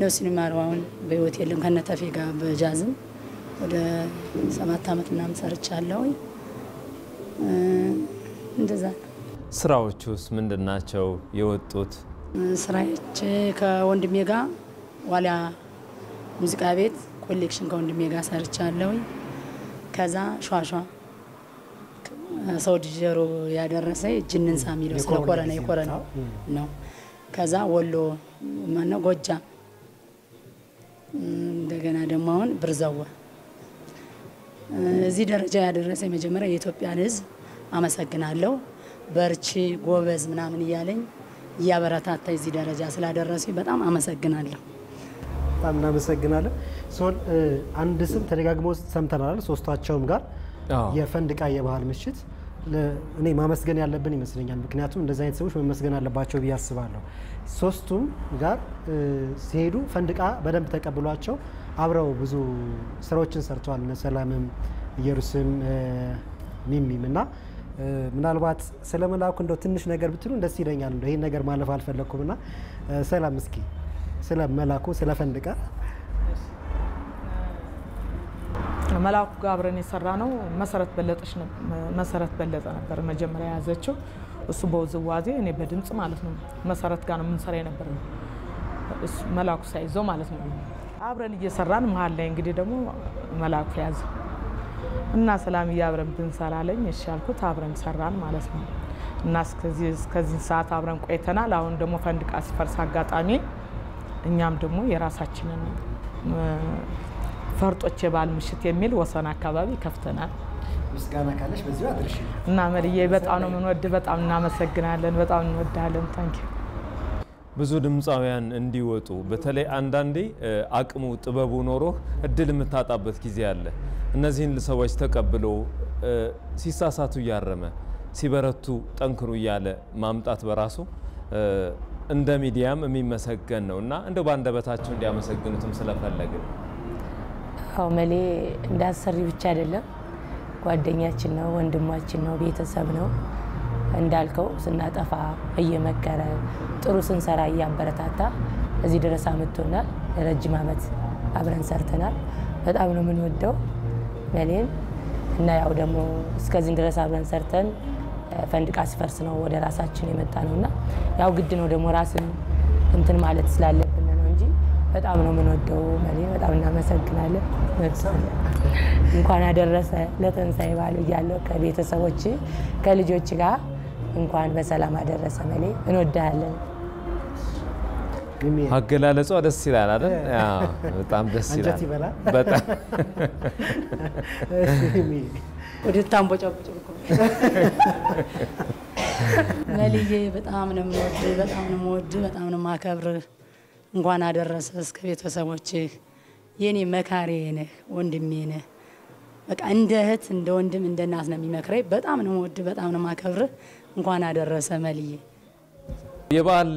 ነፍሱን ይማረው አሁን በህይወት የለም። ከነተፌ ጋር በጃዝም ወደ 7 አመት ምናምን ሰርቻለሁ። እንደዛ ስራዎቹስ ምንድናቸው የወጡት? ስራዎች ከወንድሜ ጋር ዋሊያ ሙዚቃ ቤት ኮሌክሽን ከወንድሜ ጋር ሰርቻለሁ። ከዛ ሿሿ ሰው ዲጀሮ ያደረሰ ጅንን ሳሚሎ ስለኮረና የኮረና ነው። ከዛ ወሎ ማነው ጎጃም እንደገና ደግሞ አሁን ብርዛዋ እዚህ ደረጃ ያደረሰ መጀመሪያ የኢትዮጵያን ሕዝብ አመሰግናለሁ። በርቺ ጎበዝ ምናምን እያለኝ ያበረታታ እዚህ ደረጃ ስላደረሰኝ በጣም አመሰግናለሁ። በጣም እናመሰግናለን። ሶል አንድ ስም ተደጋግሞ ሰምተናል ሶስታቸውም ጋር የፈንድቃ የባህል ምሽት እኔ ማመስገን ያለብን ይመስለኛል ምክንያቱም እንደዛ አይነት ሰዎች መመስገን አለባቸው ብያስባለሁ ሶስቱም ጋር ሲሄዱ ፈንድቃ በደንብ ተቀብሏቸው አብረው ብዙ ስራዎችን ሰርተዋል ሰላምም ኢየሩስም ሚሚም እና ምናልባት ስለመላኩ እንደው ትንሽ ነገር ብትሉ እንደስ ይለኛል እንደው ይሄን ነገር ማለፍ አልፈለኩምና ሰላም እስኪ ስለመላኩ ስለፈንድቃ መላኩ ጋር አብረን የሰራነው መሰረት በለጠ ነበር መጀመሪያ ያዘችው እሱ በውዝዋዜ እኔ በድምጽ ማለት ነው መሰረት ጋር ነው የምንሰራ የነበረው እሱ መላኩ ሳይዘው ማለት ነው አብረን እየሰራን መሃል ላይ እንግዲህ ደግሞ መላኩ ያዘ እና ሰላም ያብረን ብንሰራለኝ እሺ አልኩት አብረን ሰራን ማለት ነው እና እስከዚህ ሰዓት አብረን ቆይተናል አሁን ደግሞ ፈንድቃ ሲፈርስ አጋጣሚ እኛም ደግሞ የራሳችንን ፈርጦች የባል ምሽት የሚል ወሰን አካባቢ ከፍተናል ምስጋና ካለሽ በዚሁ አድርሽ እና መልዬ በጣም ነው ምንወድ በጣም እናመሰግናለን በጣም እንወዳለን ታንኪ ብዙ ድምጻውያን እንዲወጡ በተለይ አንዳንዴ አቅሙ ጥበቡ ኖሮ እድል የምታጣበት ጊዜ አለ እነዚህን ሰዎች ተቀብሎ ሲሳሳቱ ያረመ ሲበረቱ ጠንክሩ ያለ ማምጣት በራሱ እንደ ሚዲያም የሚመሰገን ነውና እንደው ባንደበታቸው እንዲያመሰግኑትም ስለፈለግን አው መሌ እንዳሰሪ ብቻ አይደለም ጓደኛችን ነው ወንድማችን ነው ቤተሰብ ነው እንዳልከው ስናጠፋ እየመከረ ጥሩ ስንሰራ ያበረታታ እዚህ ድረስ አመጥቶናል ረጅም አመት አብረን ሰርተናል በጣም ነው ምንወደው መሌን እና ያው ደግሞ እስከዚህ ድረስ አብረን ሰርተን ፈንድቃ ሲፈርስ ነው ወደ ራሳችን የመጣ ነውና ያው ግድ ነው ደግሞ ራስን እንትን ማለት ስላለብን ነው እንጂ በጣም ነው ምንወደው መሌ በጣም እናመሰግናለን እንኳን አደረሰ ለተንሳይ ባሉ ያለው ከቤተሰቦች ከልጆች ጋር እንኳን በሰላም አደረሰ መሌ እንወዳለን አገላለጹ ደስ ይላል አይደል በጣም ደስ ይላል በጣም ወደ ታምቦጫጭቁ መልዬ በጣም ነው የምወድ በጣም ነው ማከብር እንኳን አደረሰ እስከ ቤተሰቦች የኔ መካሪ ነህ ወንድሜ ነህ በቃ እንደ እህት እንደ ወንድም እንደ እናት ነው የሚመክረኝ በጣም ነው የምወድ በጣም ነው ማከብር እንኳን አደረሰ መልዬ የበዓል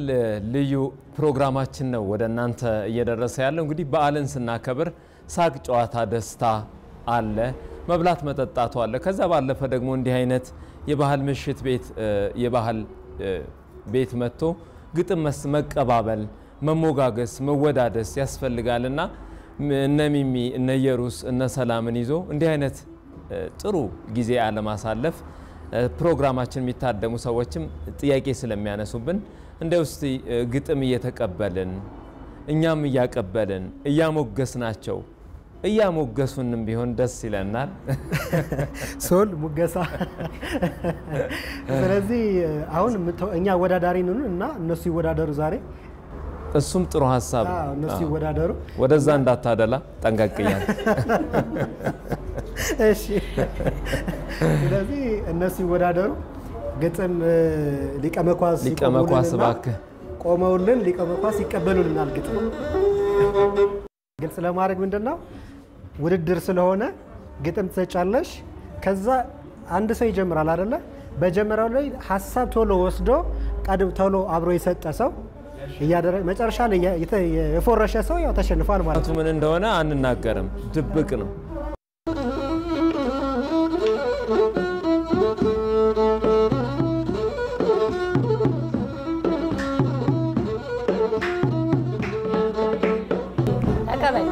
ልዩ ፕሮግራማችን ነው ወደ እናንተ እየደረሰ ያለው እንግዲህ በዓልን ስናከብር ሳቅ ጨዋታ ደስታ አለ መብላት መጠጣቱ አለ ከዛ ባለፈ ደግሞ እንዲህ አይነት የባህል ምሽት ቤት የባህል ቤት መጥቶ ግጥም መቀባበል መሞጋገስ መወዳደስ ያስፈልጋልና እነ ሚሚ እነ ኢየሩስ እነ ሰላምን ይዞ እንዲህ አይነት ጥሩ ጊዜ አለማሳለፍ ፕሮግራማችን የሚታደሙ ሰዎችም ጥያቄ ስለሚያነሱብን እንደውስቲ ግጥም እየተቀበልን እኛም እያቀበልን እያሞገስናቸው እያሞገሱንም ቢሆን ደስ ይለናል ሶል ሙገሳ ስለዚህ አሁን እኛ ወዳዳሪ ነን እና እነሱ ይወዳደሩ ዛሬ እሱም ጥሩ ሐሳብ እነሱ ይወዳደሩ ወደዛ እንዳታደላ ጠንቀቅኛል እሺ ስለዚህ እነሱ ይወዳደሩ ግጥም ሊቀመኳስ ባክ ቆመውልን ሊቀመኳስ ይቀበሉልናል ግጥም ግልጽ ለማድረግ ምንድነው ውድድር ስለሆነ ግጥም ተጫለሽ ከዛ አንድ ሰው ይጀምራል አይደለ በጀመራው ላይ ሐሳብ ቶሎ ወስዶ ቀድም ቶሎ አብሮ የሰጠ ሰው ያደረ መጨረሻ ላይ የፎረሸ ሰው ያው ተሸንፏል ማለት ነው ምን እንደሆነ አንናገርም ድብቅ ነው አካባቢ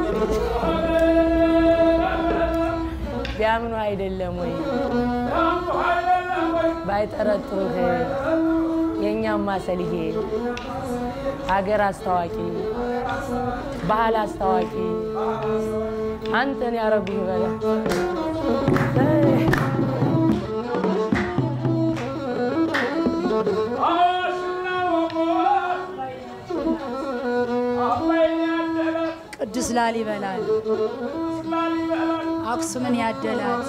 ቢያምኑ አይደለም ወይ ባይጠረጥሩህ የኛም ማሰልዬ ሀገር አስተዋቂ ባህል አስተዋቂ አንተን ያረጉህ በላ ቅዱስ ላሊበላን አክሱምን ያደላት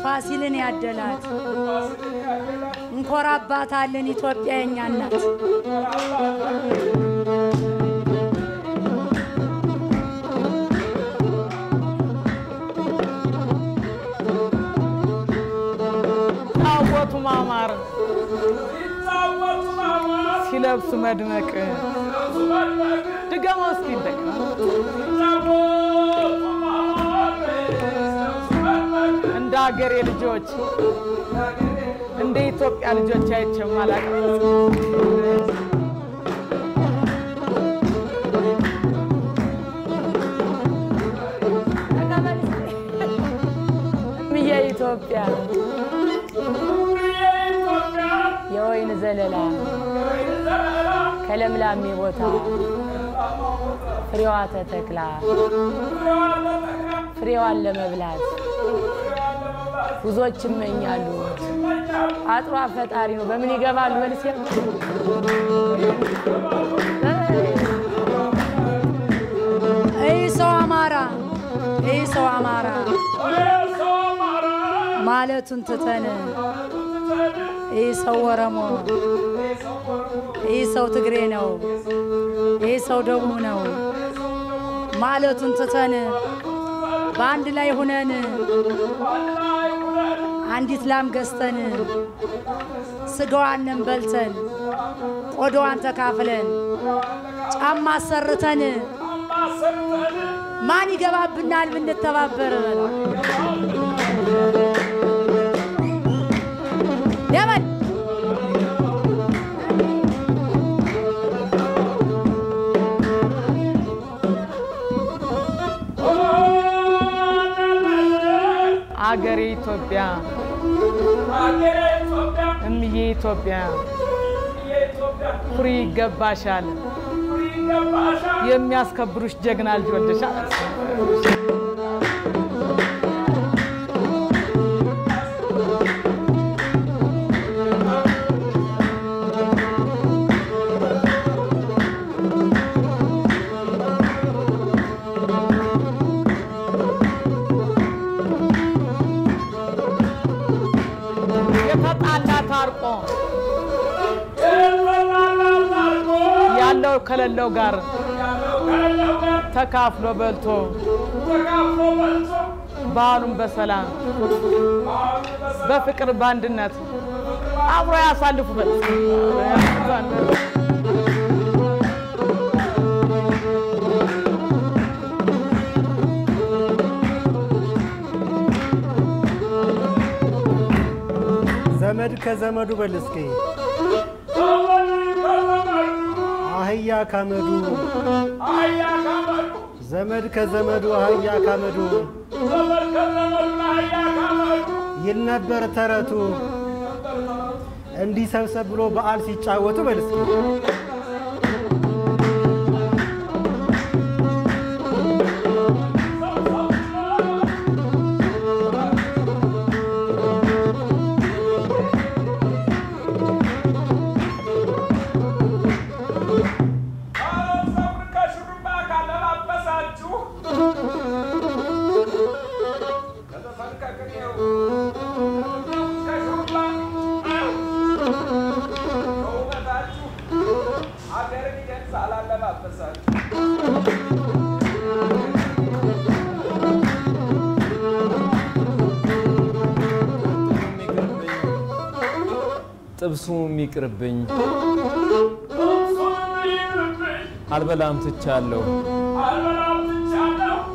ፋሲልን ያደላት እንኮራባታለን ኢትዮጵያ የኛ እናት ነፍሱ መድመቅ ድገመው እስኪ እንደገና እንደ ሀገሬ ልጆች እንደ ኢትዮጵያ ልጆች አይቼም አላውቅም። ኢትዮጵያ የወይን ዘለላ ከለምላሜ ቦታ ፍሬዋ ተተክላ ፍሬዋን ለመብላት ብዙዎች ይመኛሉ። አጥሯ ፈጣሪ ነው። በምን ይገባሉ? መልስ ሰው አማራ ማለቱን ትተን ሰው ወረሞ ሰው ትግሬ ነው ሰው ደቡብ ነው ማለቱን ትተን በአንድ ላይ ሆነን አንዲት ላም ገዝተን ስጋዋን በልተን ቆዳዋን ተካፍለን ጫማ ሰርተን ማን ይገባብናል ብንተባበር ያመን አገሬ ኢትዮጵያ እምዬ ኢትዮጵያ ኩሪ ይገባሻል የሚያስከብሩሽ ጀግና ልጅ ወልደሻል። ያለው ከሌለው ጋር ተካፍሎ በልቶ በዓሉን በሰላም በፍቅር በአንድነት አብሮ ያሳልፉበት። ዘመድ ከዘመዱ በልስኪ አህያ ካመዱ ዘመድ ከዘመዱ አህያ ካመዱ ይል ነበር ተረቱ እንዲህ ሰብሰብ ብሎ በዓል ሲጫወቱ በልስኪ ጥብሱ የሚቅርብኝ አልበላም ትቻለሁ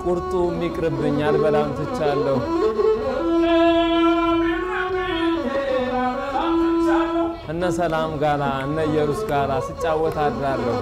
ቁርጡ የሚቅርብኝ አልበላም ትቻለሁ እነ ሰላም ጋራ እነ ኢየሩስ ጋራ ስጫወት አድራለሁ።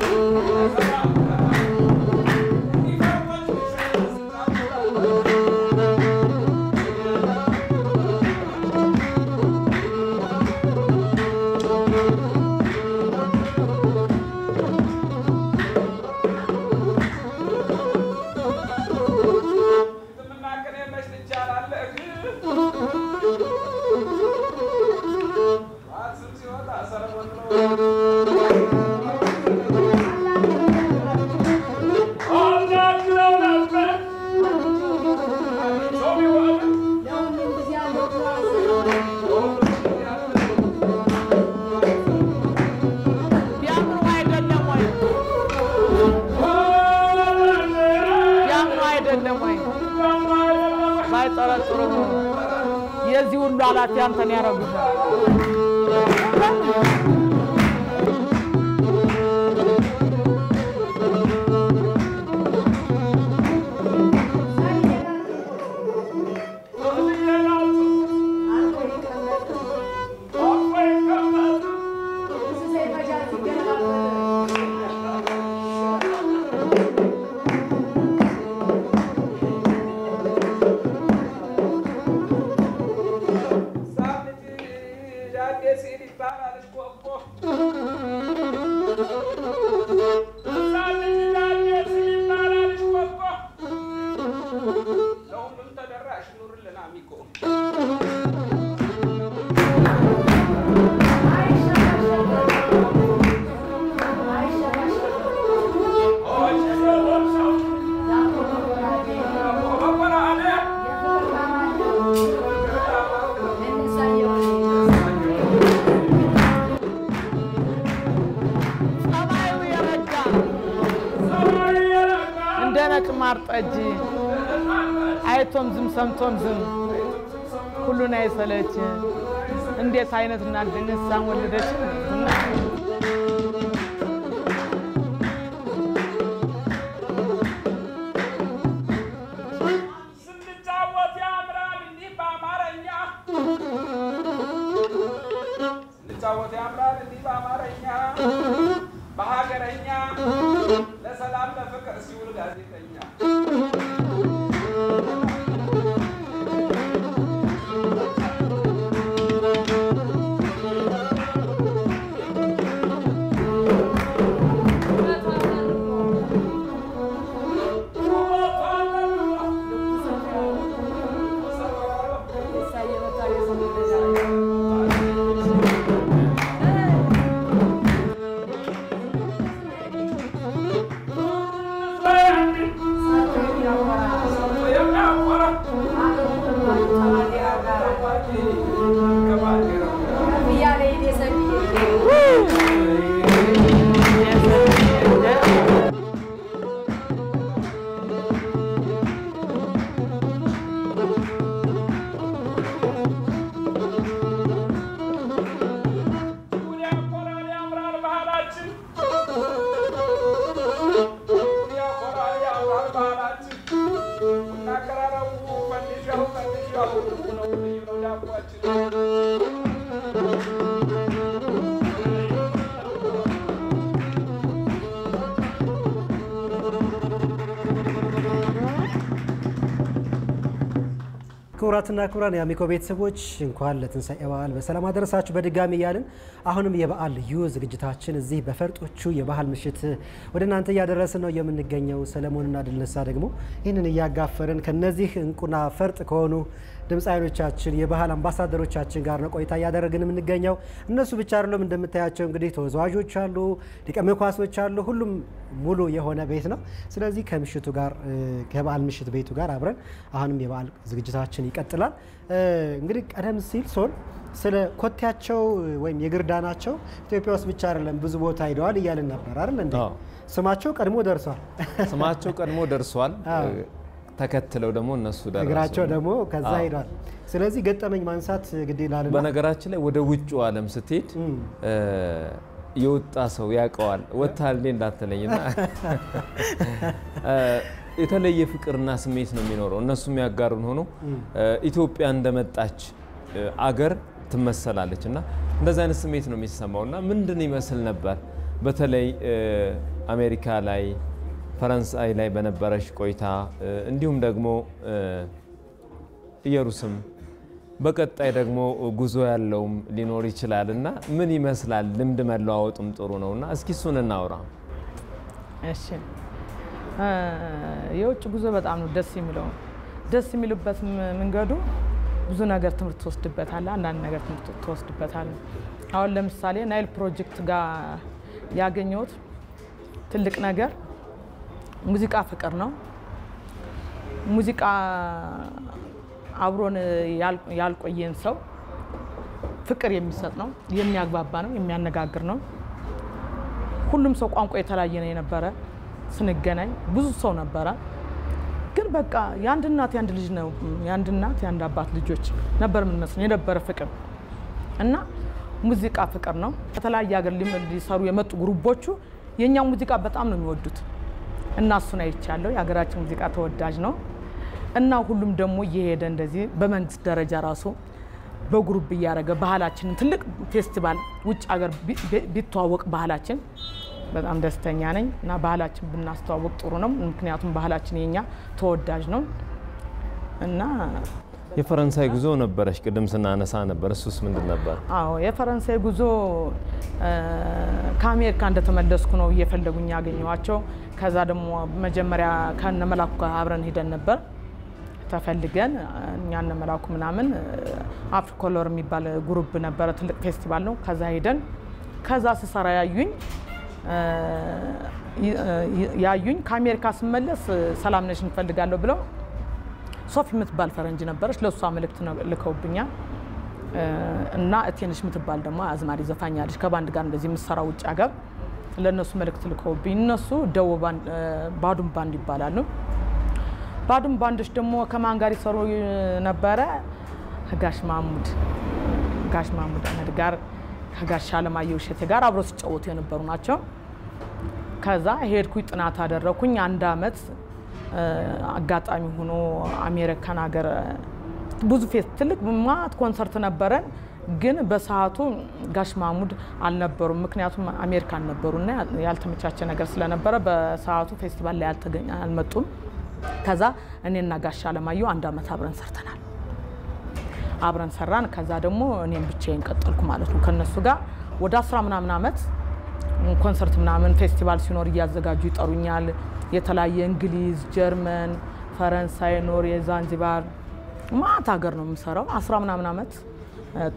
የዚህ ሁሉ ኃላፊ አንተን ያረጉታል። ለሁሉም ተደራሽ ኑርልን አሚኮ ማርጠጂ አይቶም ዝም ሰምቶም ዝም ሁሉን አይሰለች እንዴት አይነት እናት ደንሳን ወለደች እና ስንጫወት ያምራል እንዲህ በአማርኛ ስንጫወት ያምራል እንዲህ በአማርኛ በሀገረኛ ለሰላም ለፍቅር ሲውል ጋዜጠኛ ክቡራትና ክቡራን የአሚኮ ቤተሰቦች እንኳን ለትንሳኤ በዓል በሰላም አደረሳችሁ በድጋሚ ያልን አሁንም የበዓል ልዩ ዝግጅታችን እዚህ በፈርጦቹ የባህል ምሽት ወደ እናንተ እያደረስን ነው የምንገኘው። ሰለሞንና ድልነሳ ደግሞ ይህንን እያጋፈርን ከነዚህ እንቁና ፈርጥ ከሆኑ ድምፃውያኖቻችን የባህል አምባሳደሮቻችን ጋር ነው ቆይታ እያደረግን የምንገኘው። እነሱ ብቻ አይደሉም እንደምታያቸው እንግዲህ ተወዛዋዦች አሉ፣ ሊቀ መኳሶች አሉ፣ ሁሉም ሙሉ የሆነ ቤት ነው። ስለዚህ ከምሽቱ ጋር ከበዓል ምሽት ቤቱ ጋር አብረን አሁንም የበዓል ዝግጅታችን ይቀጥላል። እንግዲህ ቀደም ሲል ሶል ስለ ኮቴያቸው ወይም የግርዳናቸው ኢትዮጵያ ውስጥ ብቻ አይደለም ብዙ ቦታ ሄደዋል እያልን ነበር አይደል እንዴ? ስማቸው ቀድሞ ደርሷል። ስማቸው ቀድሞ ደርሷል። ተከትለው ደግሞ እነሱ ደረሱ። እግራቸው ደግሞ ከዛ ሄዷል። ስለዚህ ገጠመኝ ማንሳት ግድ ይላል። በነገራችን ላይ ወደ ውጭው ዓለም ስትሄድ የወጣ ሰው ያውቀዋል። ወታል እንዳትለኝና የተለየ ፍቅርና ስሜት ነው የሚኖረው። እነሱም ያጋሩን ሆኖ ኢትዮጵያ እንደመጣች አገር ትመሰላለችና እንደዛ አይነት ስሜት ነው የሚሰማውና ምንድን ይመስል ነበር በተለይ አሜሪካ ላይ ፈረንሳይ ላይ በነበረሽ ቆይታ እንዲሁም ደግሞ ኢየሩሳሌም በቀጣይ ደግሞ ጉዞ ያለውም ሊኖር ይችላልና ምን ይመስላል? ልምድ መለዋወጥም ጥሩ ነውና እስኪ እሱን እናውራ። እሺ የውጭ ጉዞ በጣም ነው ደስ የሚለው። ደስ የሚልበት መንገዱ ብዙ ነገር ትምህርት ተወስድበታል፣ አንዳንድ ነገር ትምህርት ተወስድበታል። አሁን ለምሳሌ ናይል ፕሮጀክት ጋር ያገኘሁት ትልቅ ነገር ሙዚቃ ፍቅር ነው። ሙዚቃ አብሮን ያልቆየን ሰው ፍቅር የሚሰጥ ነው፣ የሚያግባባ ነው፣ የሚያነጋግር ነው። ሁሉም ሰው ቋንቋ የተለያየ ነው የነበረ። ስንገናኝ ብዙ ሰው ነበረ፣ ግን በቃ የአንድ እናት የአንድ ልጅ ነው፣ የአንድ እናት የአንድ አባት ልጆች ነበር የምንመስለው የነበረ ፍቅር እና ሙዚቃ ፍቅር ነው። ከተለያየ ሀገር ሊሰሩ የመጡ ግሩፖቹ የኛ ሙዚቃ በጣም ነው የሚወዱት እና እሱን አይቻለሁ። የሀገራችን ሙዚቃ ተወዳጅ ነው እና ሁሉም ደግሞ እየሄደ እንደዚህ በመንግስት ደረጃ ራሱ በግሩፕ እያደረገ ባህላችንን ትልቅ ፌስቲቫል ውጭ ሀገር ቢተዋወቅ ባህላችን በጣም ደስተኛ ነኝ እና ባህላችን ብናስተዋወቅ ጥሩ ነው። ምክንያቱም ባህላችን የኛ ተወዳጅ ነው እና የፈረንሳይ ጉዞ ነበረሽ ቅድም ስናነሳ ነበር። እሱስ ምንድን ነበር? አዎ የፈረንሳይ ጉዞ ከአሜሪካ እንደተመለስኩ ነው እየፈለጉኝ ያገኘዋቸው። ከዛ ደግሞ መጀመሪያ ከነመላኩ ጋር አብረን ሄደን ነበር ተፈልገን እኛን መላኩ ምናምን አፍሪኮሎር የሚባል ግሩፕ ነበረ ትልቅ ፌስቲቫል ነው ከዛ ሄደን ከዛ ስሰራ ያዩኝ ከአሜሪካ ስመለስ ሰላም ነሽ እንፈልጋለሁ ብለው ሶፊ የምትባል ፈረንጅ ነበረች ለሷ መልእክት ልከውብኛል እና እቴነሽ የምትባል ደግሞ አዝማሪ ዘፋኛለች ከባንድ ጋር እንደዚህ የምትሰራ ውጭ ሀገር ለነሱ መልእክት ልከውብኝ እነሱ ደቡብ ባዱም ባንድ ይባላሉ ባዱም ባንዶች ደግሞ ከማን ጋር ይሰሩ ነበረ ጋሽ ማሙድ አህመድ ጋር ከጋሽ አለማየሁ እሸቴ ጋር አብሮ ሲጫወቱ የነበሩ ናቸው ከዛ ሄድኩኝ ጥናት አደረኩኝ አንድ አመት አጋጣሚ ሆኖ አሜሪካን ሀገር ብዙ ፌስት ትልቅ ማት ኮንሰርት ነበረን ግን በሰዓቱ ጋሽ ማሙድ አልነበሩም ምክንያቱም አሜሪካን ነበሩና ያልተመቻቸ ነገር ስለነበረ በሰዓቱ ፌስቲቫል ላይ አልመጡም ከዛ እኔና ጋሽ አለማየሁ አንድ አመት አብረን ሰራን ከዛ ደግሞ እኔም ብቻዬን ቀጠልኩ ማለት ነው ከነሱ ጋር ወደ 10 ምናምን አመት ኮንሰርት ምናምን ፌስቲቫል ሲኖር ያዘጋጁ ይጠሩኛል የተለያየ እንግሊዝ ጀርመን ፈረንሳይ ኖርዌይ ዛንዚባር ማታ ሀገር ነው የምሰራው 10 ምናምን አመት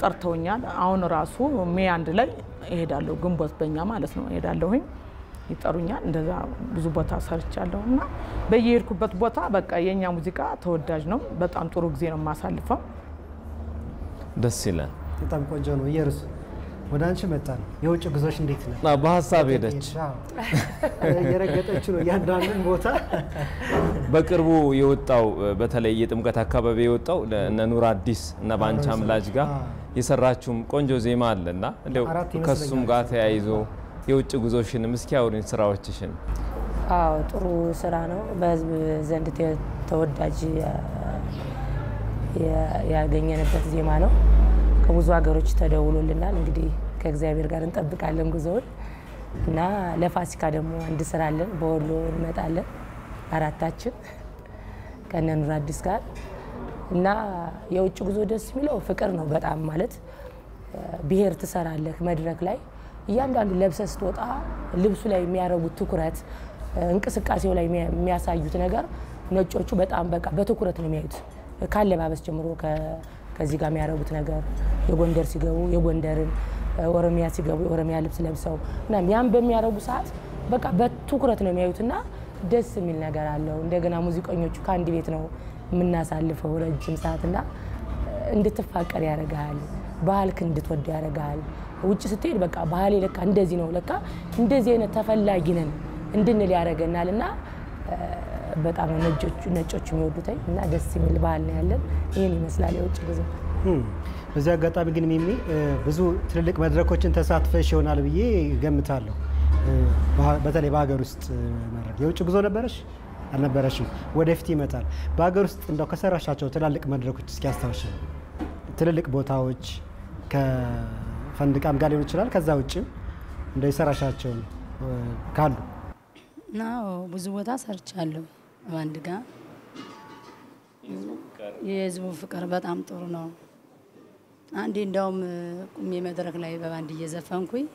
ጠርተውኛል አሁን ራሱ ሜይ 1 ላይ እሄዳለሁ ግንቦት በእኛ ማለት ነው እሄዳለሁኝ ይጠሩኛል እንደዛ ብዙ ቦታ ሰርቻለሁና በየሄድኩበት ቦታ በቃ የኛ ሙዚቃ ተወዳጅ ነው በጣም ጥሩ ጊዜ ነው ማሳልፈው ደስ ይላል በጣም ቆንጆ ነው ኢየሩስ ወደ አንቺ መጣን የውጭ ጉዞሽ እንዴት ነው በሐሳብ ሄደች የረገጠች ነው ያንዳንዱን ቦታ በቅርቡ የወጣው በተለይ የጥምቀት አካባቢ የወጣው እነ ኑር አዲስ እና ባንቻ አምላጅ ጋር የሰራችሁም ቆንጆ ዜማ አለና እንደው ከሱም ጋር ተያይዞ የውጭ ጉዞሽንም እስኪ አውሪን ስራዎችሽን አዎ ጥሩ ስራ ነው በህዝብ ዘንድ ተወዳጅ ያገኘንበት ዜማ ነው ከብዙ ሀገሮች ተደውሎልናል እንግዲህ ከእግዚአብሔር ጋር እንጠብቃለን ጉዞውን እና ለፋሲካ ደግሞ አንድ ስራ አለን በወሎ እንመጣለን አራታችን ከነኑር አዲስ ጋር እና የውጭ ጉዞ ደስ የሚለው ፍቅር ነው በጣም ማለት ብሄር ትሰራለህ መድረክ ላይ እያንዳንዱ ለብሰህ ስትወጣ ልብሱ ላይ የሚያረጉት ትኩረት እንቅስቃሴው ላይ የሚያሳዩት ነገር ነጮቹ በጣም በቃ በትኩረት ነው የሚያዩት ካለባበስ ጀምሮ ከዚህ ጋር የሚያረጉት ነገር የጎንደር ሲገቡ የጎንደርን ኦሮሚያ ሲገቡ ኦሮሚያ ልብስ ለብሰው እና ያን በሚያረጉ ሰዓት በቃ በትኩረት ነው የሚያዩትና ደስ የሚል ነገር አለው እንደገና ሙዚቀኞቹ ከአንድ ቤት ነው የምናሳልፈው ረጅም ሰዓትና እንድትፋቀር ያረጋል ባህልክ እንድትወድ ያረጋል ውጭ ስትሄድ በቃ ባህሌ ለካ እንደዚህ ነው ለካ እንደዚህ አይነት ተፈላጊ ነን እንድንል ያረጋናልና በጣም ነጮቹ የሚወዱት እና ደስ የሚል ባህል ነው ያለን ይሄን ይመስላል የውጭ ጉዞ በዚህ አጋጣሚ ግን ሚሚ ብዙ ትልልቅ መድረኮችን ተሳትፈሽ ይሆናል ብዬ ገምታለሁ በተለይ በሀገር ውስጥ መድረክ የውጭ ጉዞ ነበርሽ አልነበረሽም ወደፊት ይመጣል በሀገር ውስጥ እንደው ከሰራሻቸው ትላልቅ መድረኮች እስኪ አስታውሽ ትልልቅ ቦታዎች ከፈንድቃም ጋር ሊሆን ይችላል ከዛ ውጭ እንደው ይሰራሻቸው ካሉ ናው ብዙ ቦታ ሰርቻለሁ ባንድ ጋር የህዝቡ ፍቅር በጣም ጥሩ ነው አንዴ እንደውም ቁሜ መድረክ ላይ በባንድ እየዘፈንኩኝ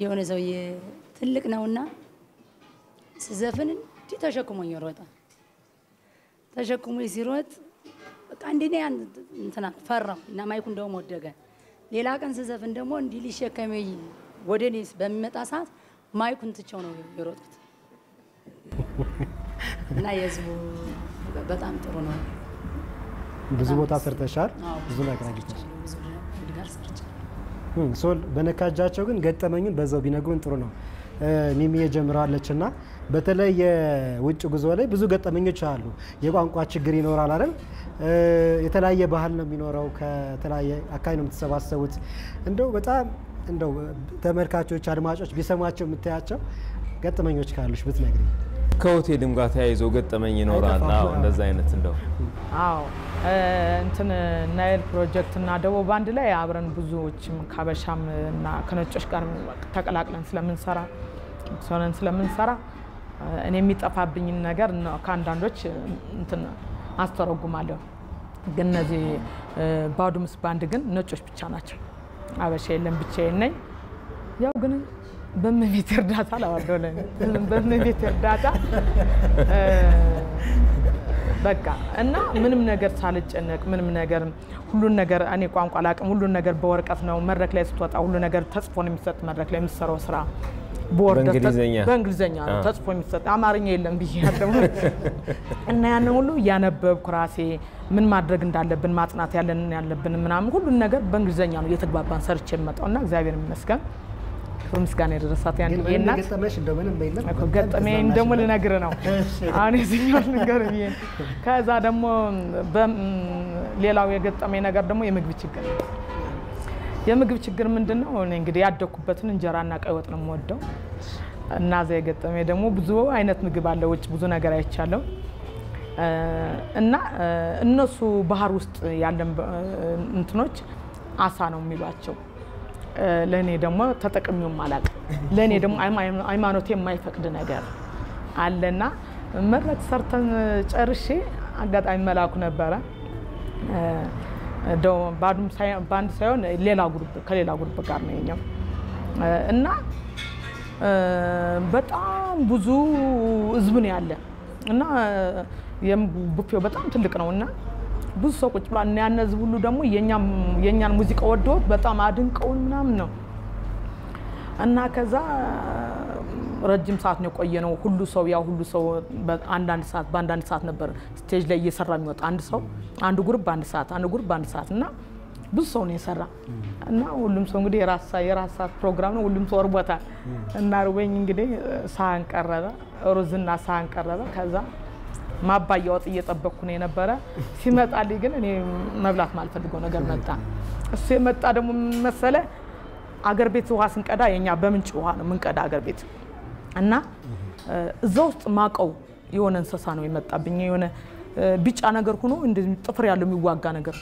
የሆነ ሰውዬ ትልቅ ነውና ስዘፍን እንዲህ ተሸክሞኝ ሮጣ ተሸክሞኝ ሲሮጥ በቃ እንደኔ እንትና ፈራው እና ማይኩ እንደውም ወደቀ ሌላ ቀን ስዘፍን ደግሞ እንዲህ ሊሸከመኝ ወደኔ በሚመጣ ሰዓት ማይኩን ትቸው ነው የሮጥኩት እና የህዝቡ በጣም ጥሩ ነው ብዙ ቦታ ሰርተሻል ብዙ ነገር አግኝተሻል ሶል በነካጃቸው ግን ገጠመኙን በዛው ቢነግሩን ጥሩ ነው ሚሚ የጀምራለችና በተለይ የውጭ ጉዞ ላይ ብዙ ገጠመኞች አሉ የቋንቋ ችግር ይኖራል አይደል የተለያየ ባህል ነው የሚኖረው ከተለያየ አካባቢ ነው የምትሰባሰቡት እንደው በጣም እንደው ተመልካቾች አድማጮች ቢሰማቸው የምታያቸው ገጠመኞች ካሉሽ ብትነግሪኝ ከሆቴልም ጋር ተያይዞ ገጠመኝ ይኖራል አዎ እንደዛ አይነት እንደው አዎ እንትን ናይል ፕሮጀክት እና ደቡብ ባንድ ላይ አብረን ብዙዎችም ካበሻም እና ከነጮች ጋር ተቀላቅለን ስለምንሰራ እኔ የሚጠፋብኝ ነገር ከአንዳንዶች እንትን አስተረጉማለሁ ግን እነዚህ ባዱምስ ባንድ ግን ነጮች ብቻ ናቸው አበሻ የለም ብቻዬን ነኝ ያው ግን በመቤት እርዳታ ላወርደውለኝ በመቤት እርዳታ በቃ እና ምንም ነገር ሳልጨነቅ ምንም ነገር ሁሉን ነገር እኔ ቋንቋ አላውቅም ሁሉን ነገር በወረቀት ነው መድረክ ላይ ስትወጣ ሁሉ ነገር ተጽፎ ነው የሚሰጥ መድረክ ላይ የምትሰራው ስራ በእንግሊዘኛ ነው ተጽፎ የሚሰጥ አማርኛ የለም ብያለሁ እና ያን ሁሉ ያነበብኩ ራሴ ምን ማድረግ እንዳለብን ማጽናት ያለብን ምናምን ሁሉን ነገር በእንግሊዘኛ ነው የተግባባን ሰርቼ መጣውና እግዚአብሔር ይመስገን ምስጋና ይደረሳት ያን ይሄና ገጠመሽ እንደምንም በይለም ገጠመኝ እንደሞ ልነግር ነው አሁን እዚህኛው ነገር ይሄ ከዛ ደግሞ ሌላው የገጠመኝ ነገር ደግሞ የምግብ ችግር ምንድነው እኔ እንግዲህ ያደኩበትን እንጀራና ቀይ ወጥ ነው የምወደው እና ዘ የገጠመኝ ደግሞ ብዙ አይነት ምግብ አለ ውጭ ብዙ ነገር አይቻለው እና እነሱ ባህር ውስጥ ያለን እንትኖች አሳ ነው የሚሏቸው ለኔ ደግሞ ተጠቅሚው ማላቅ ለኔ ደግሞ ሃይማኖቴ የማይፈቅድ ነገር አለና መድረክ ሰርተን ጨርሼ አጋጣሚ መላኩ ነበረ ባንድ ሳይሆን ከሌላ ግሩፕ ጋር ነው የኛው እና በጣም ብዙ ህዝብ ነው ያለ እና የቡፌው በጣም ትልቅ ነውና ብዙ ሰው ቁጭ ብሏል እና ያነዚህ ሁሉ ደግሞ የኛን ሙዚቃ ወደው በጣም አድንቀው ምናምን ነው እና ከዛ ረጅም ሰዓት ነው ቆየነው ሁሉ ሰው በአንዳንድ ሰዓት ነበር ስቴጅ ላይ እየሰራ የሚወጣ አንድ ግሩፕ በአንድ ሰዓት እና ብዙ ሰው ነው የሰራ እና ሁሉም ሰው እንግዲህ የራሳ ፕሮግራም ነው ሁሉም ሰው ወርቦታል እና ሩበኝ እንግዲህ ሳህን ቀረበ ሩዝና ሳህን ቀረበ ከዛ ማባያ ወጥ እየጠበቅኩ ነው የነበረ ሲመጣልኝ ግን እኔ መብላት ማልፈልገው ነገር መጣ እሱ የመጣ ደግሞ መሰለ አገር ቤት ውሃ ስንቀዳ የኛ በምንጭ ውሃ ነው ምንቀዳ አገር ቤት እና እዛው ውስጥ ማቀው የሆነ እንሰሳ ነው የመጣብኝ የሆነ ቢጫ ነገር ሆኖ እንደዚህ ጥፍር ያለው የሚዋጋ ነገር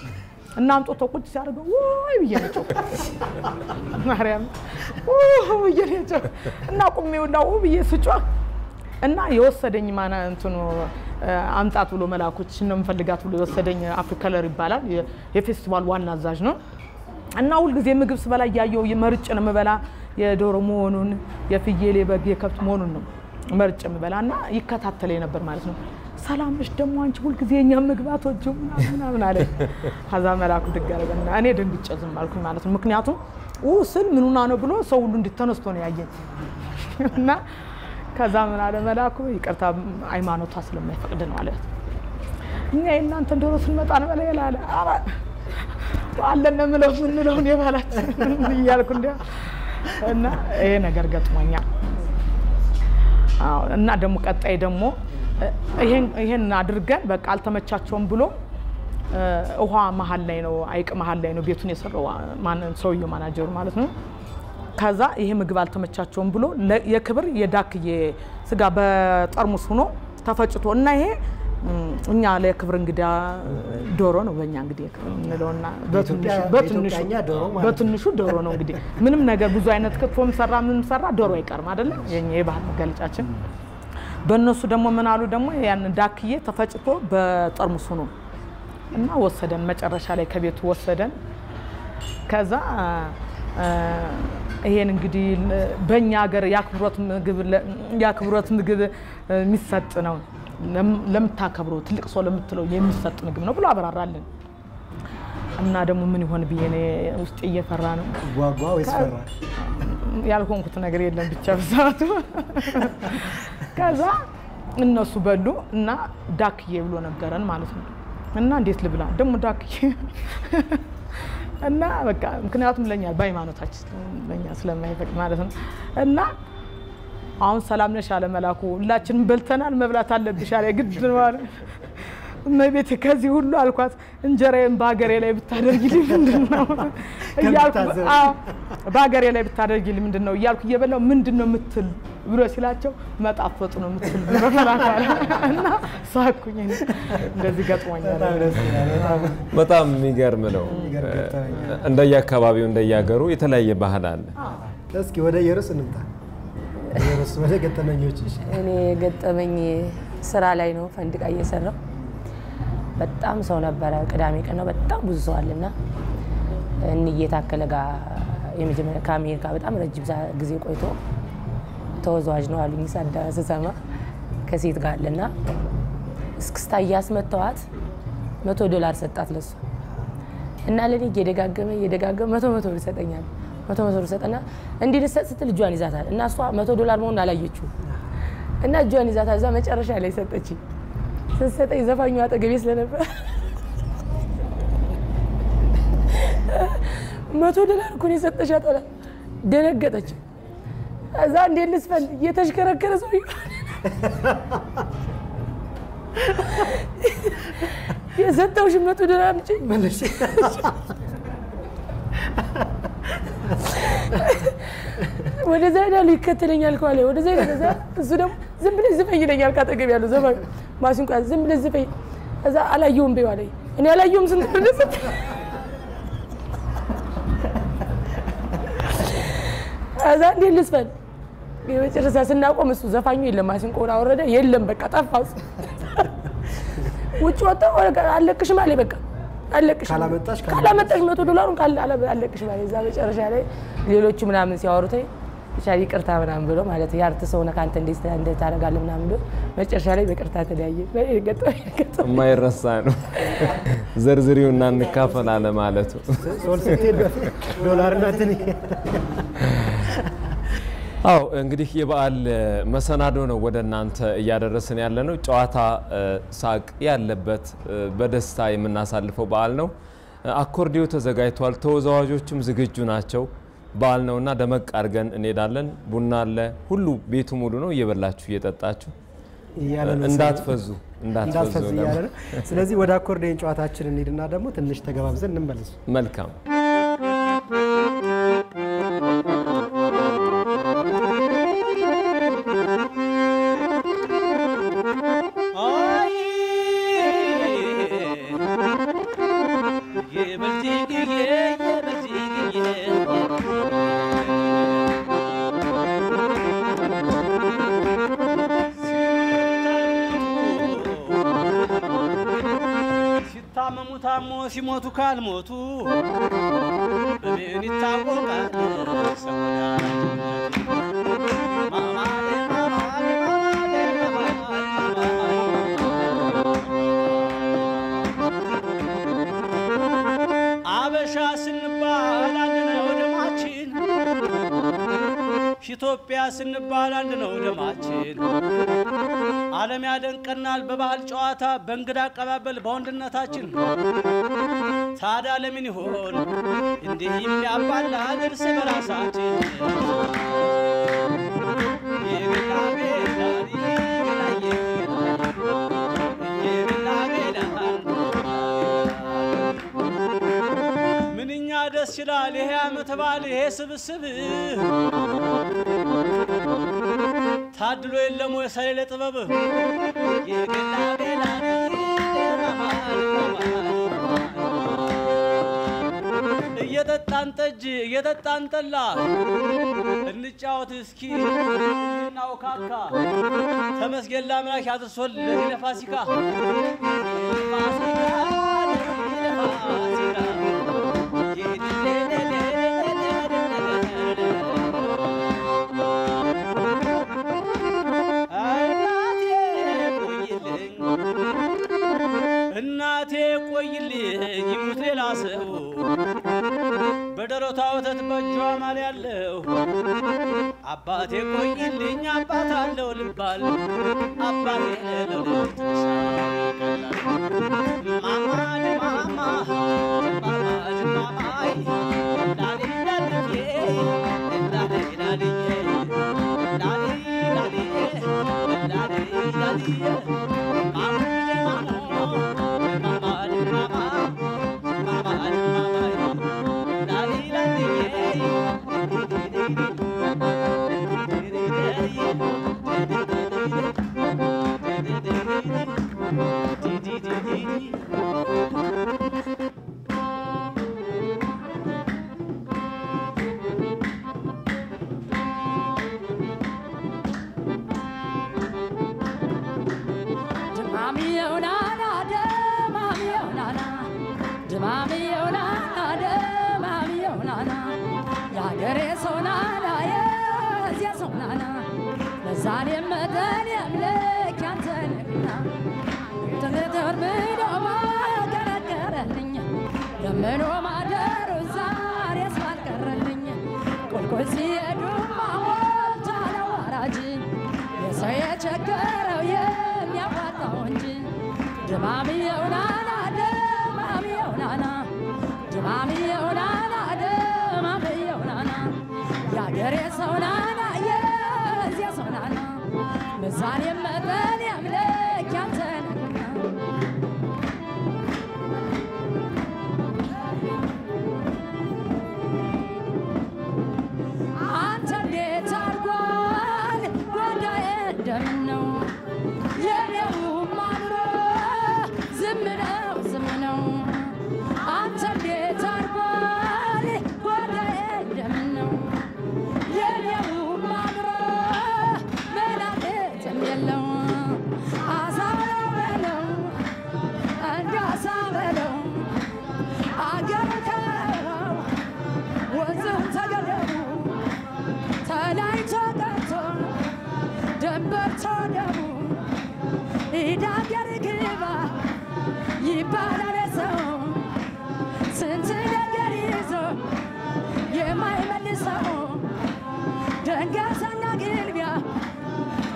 እና አምጦ ቁጭ ሲያደርገው ወይ ብየነጨው ማርያም ብየነጨው እና ቁሜው ላው ብየስጫው እና የወሰደኝ ማና እንትኑ አምጣት ብሎ መላኮች ነው ምፈልጋት ብሎ የወሰደኝ አፍሪካለር ይባላል የፌስቲቫል ዋና አዛዥ ነው እና ሁሉ ጊዜ ምግብ ስበላ ያየው የመርጭ ነው መበላ የዶሮ መሆኑን የፍየል የበግ የከብት መሆኑን ነው መርጭ መበላና ይከታተለኝ ነበር ማለት ነው ሰላምሽ ደግሞ አንቺ ሁሉ ጊዜ የኛ ምግባቶች ምናምን አለ ሀዛ መላኩ ደጋረገና እኔ ደንግጬ ዝም አልኩ ማለት ነው ምክንያቱም ስል ምኑና ነው ብሎ ሰው ሁሉ እንድተነስቶ ነው ያየኝ እና ከዛ ምን አለ መላኩ ይቅርታ ሃይማኖቷ ስለማይፈቅድ ነው አለ እኛ እናንተ እንደሮ ስንመጣ ነው በላይ ያለ አለነ ምንለው የባላች ይያልኩ እና ይሄ ነገር ገጥሞኛል እና ደግሞ ቀጣይ ደግሞ ይሄን አድርገን በቃ አልተመቻቸውም ብሎ ውሃ መሃል ላይ ነው አይቅ መሃል ላይ ነው ቤቱን የሰራው ሰውየው ማናጀሩ ማለት ነው ከዛ ይሄ ምግብ አልተመቻቸውም ብሎ የክብር የዳክዬ ስጋ በጠርሙስ ሆኖ ተፈጭቶ እና ይሄ እኛ ለክብር እንግዳ ዶሮ ነው በእኛ እንግዲህ እንለውና በትንሹ ዶሮ ነው እንግዲህ ምንም ነገር ብዙ አይነት ክትፎም ሰራ ዶሮ አይቀርም አይደለ የኛ የባህል መገለጫችን በእነሱ ደግሞ ምን አሉ ደግሞ ያን ዳክዬ ተፈጭቶ በጠርሙስ ሆኖ እና ወሰደን መጨረሻ ላይ ከቤቱ ወሰደን ከዛ ይሄን እንግዲህ በእኛ ሀገር ያክብሮት ምግብ የሚሰጥ ነው ለምታከብሩ ትልቅ ሰው ለምትለው የሚሰጥ ምግብ ነው ብሎ አበራራልን እና ደግሞ ምን ይሆን በየኔ ውስጥ እየፈራ ነው ጓጓው ይስፈራ ያልሆንኩት ነገር የለም ብቻ በዛቱ ከዛ እነሱ በሉ እና ዳክዬ ብሎ ነገረን ማለት ነው እና እንዴት ልብላ ደግሞ ዳክዬ እና በቃ ምክንያቱም ለኛ በሃይማኖታችን ለኛ ስለማይፈቅድ ማለት ነው እና አሁን ሰላም ነሽ አለ መላኩ ሁላችንም በልተናል መብላት አለብሽ አለ ግድ ነው አለ እመቤቴ ከዚህ ሁሉ አልኳት እንጀራዬን ባገሬ ላይ ብታደርጊልኝ ምንድነው እያልኩ ባገሬ ላይ ብታደርጊልኝ ምንድነው እያልኩ እየበላው ምንድነው ምትል ብሎ ሲላቸው መጣፈጡ ነው ምትል ብሎ እና ሳኩኝ እንደዚህ ገጥሞኛል በጣም የሚገርም ነው እንደየአካባቢው እንደየሀገሩ የተለያየ ባህል አለ እስኪ ወደ ኢየሩስ እንምጣ ኢየሩስ ወደ ገጠመኞች እኔ ገጠመኝ ስራ ላይ ነው ፈንድቃ እየሰራው በጣም ሰው ነበር ቅዳሜ ቀን ነው በጣም ብዙ ሰው አለና እንየታከለ ጋር የመጀመሪያ ከአሜሪካ በጣም ረጅም ጊዜ ቆይቶ ተወዛዋዥ ነው አሉኝ ሳዳ ስሰማ ከሴት ጋር አለና እስክስታ እያስመተዋት $100 ሰጣት ለሱ እና ለኔ እየደጋገመ 100 ብር ሰጠኛል 100 ብር ሰጠና እንዲህ ልሰጥ ስትል እጇን ይዛታል እና እሷ $100 መሆኑን አላየችው እና እጇን ይዛታል እዛ መጨረሻ ላይ ሰጠችኝ ስትሰጠኝ ዘፋኙ አጠገቤ ስለነበር $100 እኮ ነው የሰጠሻት አለ ደነገጠች እዛ እንዴት ልስፈል እየተሽከረከረ ሰው የሰጠውሽ $100 አምጪ መለሽ ወደዛ ያለው ይከተለኛል ካለ ወደዛ ያለው እሱ ደግሞ ዝም ብለህ ዝፈኝ ይለኛል ካጠገብ ያለው ዘፋኝ ማሲንቆ ዝም ብለህ ዝፈኝ እዛ አላየውም በይው አለኝ እኔ አላየውም ስንት ብር ሰጠ እዛ እንዴት ልስፈል የመጨረሻ ስናቆም እሱ ዘፋኙ የለም ማሲንቆውን አወረደ የለም በቃ ጠፋው ውጭ ወጣው አለቅሽ ማለት በቃ አለቅሽ ካላመጣሽ $100 አለቅሽ ማለት እዛ መጨረሻ ላይ ሌሎቹ ምናምን ሲያወሩተኝ ሻሪ ቅርታ ምናምን ብሎ ማለት ያርተ ሰው ነካ አንተ እንዴት ታረጋለህ ምናምን ብሎ መጨረሻ ላይ በቅርታ ተለያየ ገጠው የማይረሳ ነው ዘርዝሪውና እንካፈላለ ማለቱ $100 ናትን አው እንግዲህ የበዓል መሰናዶ ነው ወደናንተ እያደረስን ያለነው ጨዋታ ሳቅ ያለበት በደስታ የምናሳልፈው በዓል ነው አኮርዲዮ ተዘጋጅቷል ተወዛዋዦችም ዝግጁ ናቸው በዓል ነውና ደመቅ አርገን እንሄዳለን ቡና አለ ሁሉ ቤቱ ሙሉ ነው እየበላችሁ እየጠጣችሁ እንዳትፈዙ ያለ ስለዚህ ወደ አኮርዲዮን ጨዋታችን እንሂድና ደግሞ ትንሽ ተገባብዘን እንመለስ መልካም ሲሞቱ ካልሞቱ በምን ይታወቃል አበሻ ስንባል አንድ ነው ደማችን ኢትዮጵያ ስንባል አንድ ነው ደማችን ዓለም ያደንቀናል በባህል ጨዋታ በእንግዳ አቀባበል በወንድነታችን ታዲያ ለምን ይሆን እንዲህ የሚያባላ እርስ በራሳችን ምንኛ ደስ ይላል ይሄ ዓመት በዓል ይሄ ስብስብ ታድሎ የለም ወይ ሰሌለ ጥበብ የገና ቤላ እየጠጣን ጠጅ እየጠጣን ጠላ እንጫወት እስኪ እናውካካ ተመስገን ለአምላክ ያድርሶል ለፋሲካ እናቴ ቆይልኝ ይሙት ሌላ ሰው በደረቷ ወተት በእጇ ማል ያለው አባቴ ቆይልኝ አባት አለው ልባል አባቴ ነው ማማድ ማማ ማማድ ማማይ ዳዲ ዳዲ ዳዲ ዳዲ ዳዲ ዳዲ ዳዲ ዛሬ መደን ያምልክ ያንተንና ሳይቸገረው የሚያዋጣው እንጂ ድማምየው ናና ድማምየው ናና ድማምየው ናና ድማምየው ናና የአገሬ ሰው ናና የዚያ ሰው ናና ምሳሌ መጠን ያምልክ ያንተን አንተ እንዴት አድርጓል ወዳዬ እንደምነው የኔውም አምሮ ዝም ነው አንተ እንዴት አድርጓል ወዳዬ እንደምነው የኔውም አምሮ መናቅትም የለው አሳበለው በለው እንዳሳበለው አገር ከረው ወንዝም ተገደቡ ተላይቶ ቀርቶ ደንበር ተደሙ ኢዳገር ግባ ይባላል ሰው ስንት ነገር ይዞ የማይመልሰው ደንገሳና ግልቢያ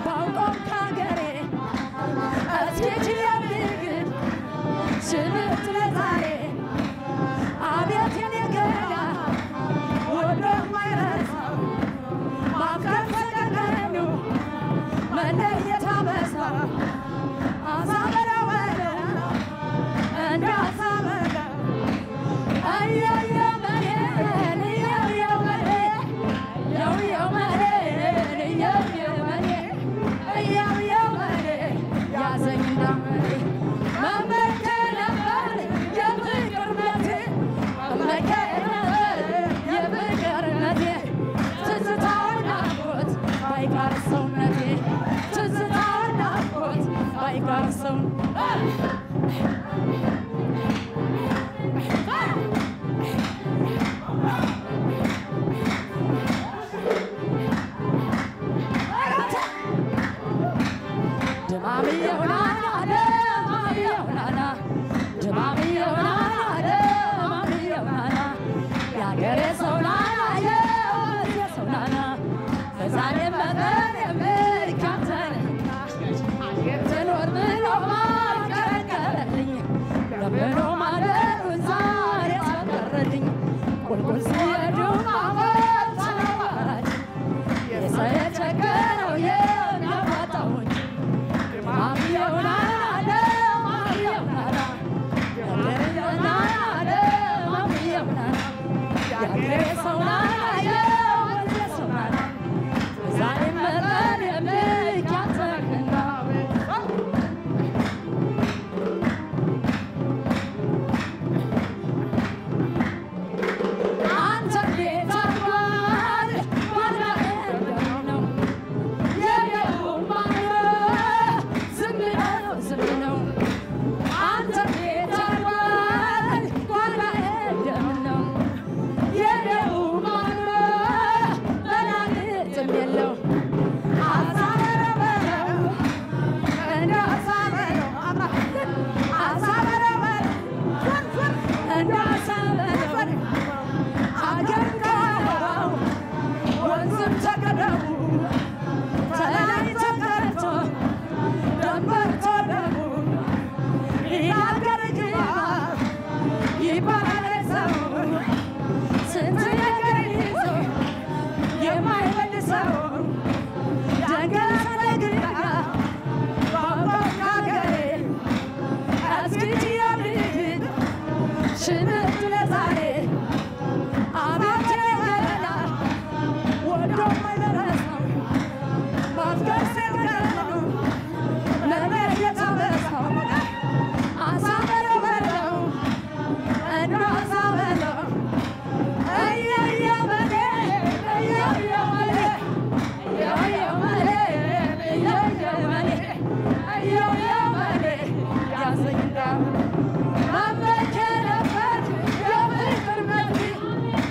ባውቆም ካገሬ እስኪች የምግድ ሽምት ለዛሬ አቤት የኔ ገዳ ወዶ ማይረሳው ማፍቀር ፈቀደኑ መለየት አበሳ አሳበለው በለው እንዳሳበለው እየየው መኔን እየየው መኔን እየየው መኔን እየየው መኔን እየየው መኔን ያዘኝ እንዳመኔ መመከር ነበር የፍቅር መቴ መመከር ነበር የፍቅር መቴ ትዝታውን ናፍቆት ባይቀር ሰውነቴ ትዝታውን ናፍቆት ባይቀር ሰው ድማምየው ናና ድማምየው ናና ድማምየው ናና ድማምየው ናና የአገሬ ሰው ናና የወንዜ ሰው ናና በዛሬ መጠን የምልካተን ትኖር ብሎ ማቀረቀረልኝ ለምኖ ማደሩን ዛሬ አስቀረልኝ ቁልቁል ሲሄዱ ማመት ተነዋራች የሰው የቸገረው የሚያዋጣው እንጂ ድማምየው ናና ድማምየው ናና የአገሬ ናና ድማምየው ናና የአገሬ ሰው ናና የወንዜ ሰው ናና ዛሬ መጠን የምልካተንና አንተ እንዴት አድርጓል ወዳዬ እንደምነው የኔውም አምሮ ዝም ነው አንተ እንዴት አድርጓል ወዳዬ እንደምነው የኔውም አምሮ መናቅትም የለው አሳበለው በለው እንዳሳበለው አሳበለው በለው እንዳሳበለው አገር ከረው ወንዝም ተቀደሙ ተላይቶ ቀርቶ ደንበር ተደሙ የአገር ግባ ይባላል ሰው ስንት ነገር ይዞ የማይመልሰው ደንገሳና ግልቢያ ባውቆም ካገሬ እስኪች የምግድ ሽምት ለዛሬ አቤት የገዳ ወዶ ማይረሳው ማፍቀር ሲገረው መለየት አበሳው አሳበለው በለው እንዳሳበለው እየየው መኔን እየየው መኔን እየየው መኔን እየየው መኔን እየየው መኔን ያዘኝ እንዳመኔ መመከር ነበር የፍቅር መቴ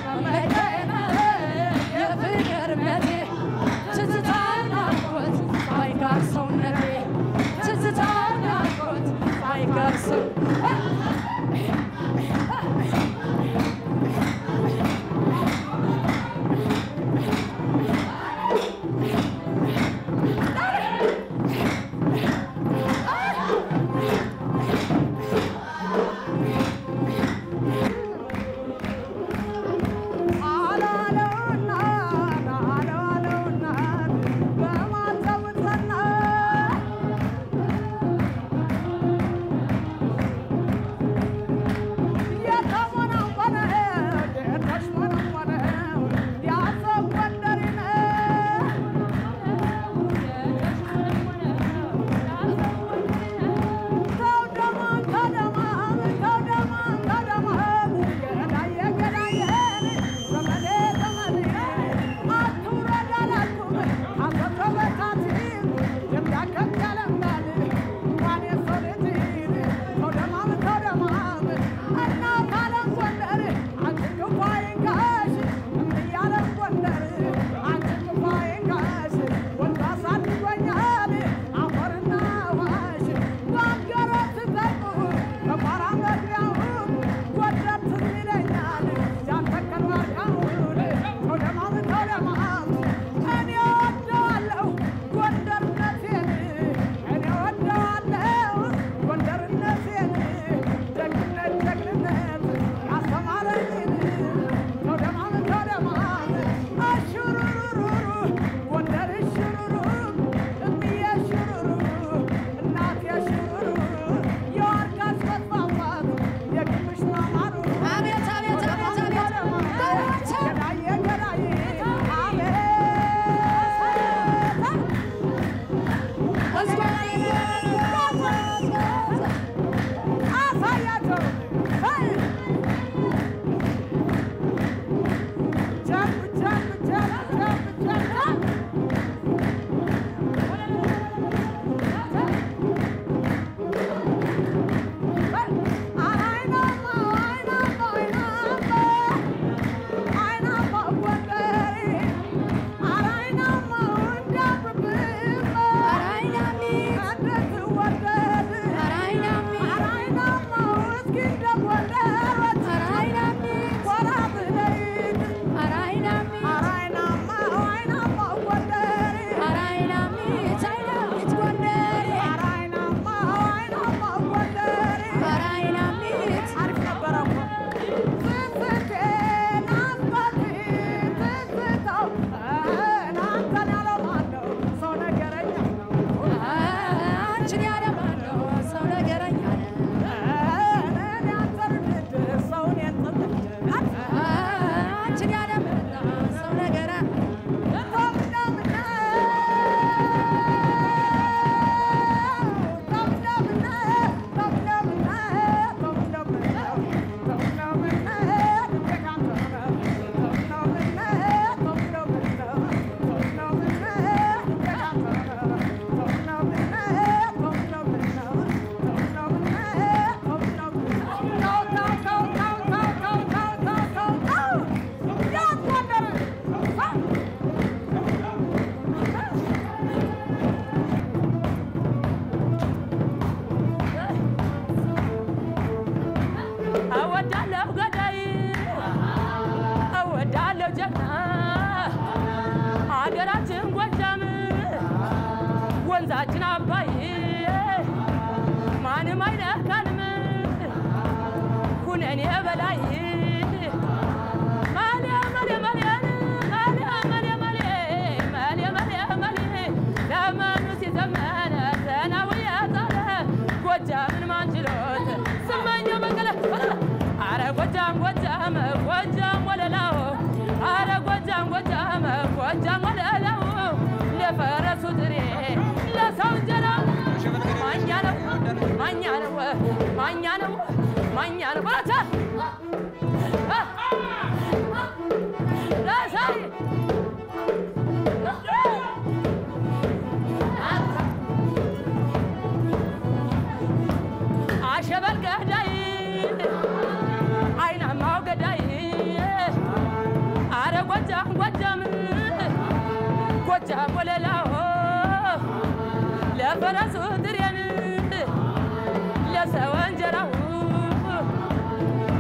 መመከር ነበር የፍቅር መቴ ትዝታውን ናፍቆት ባይቀር ሰውነቴ ትዝታውን ናፍቆት ባይቀር ሰው ማኛነው ማኛነው ባታ ራሳይ አሸበል ገዳይ አይናማው ገዳይ አረ ጎጃም ጎጃም ጎጃም ወለላው ለፈረሱ ድሬን ለሰው እንጀራው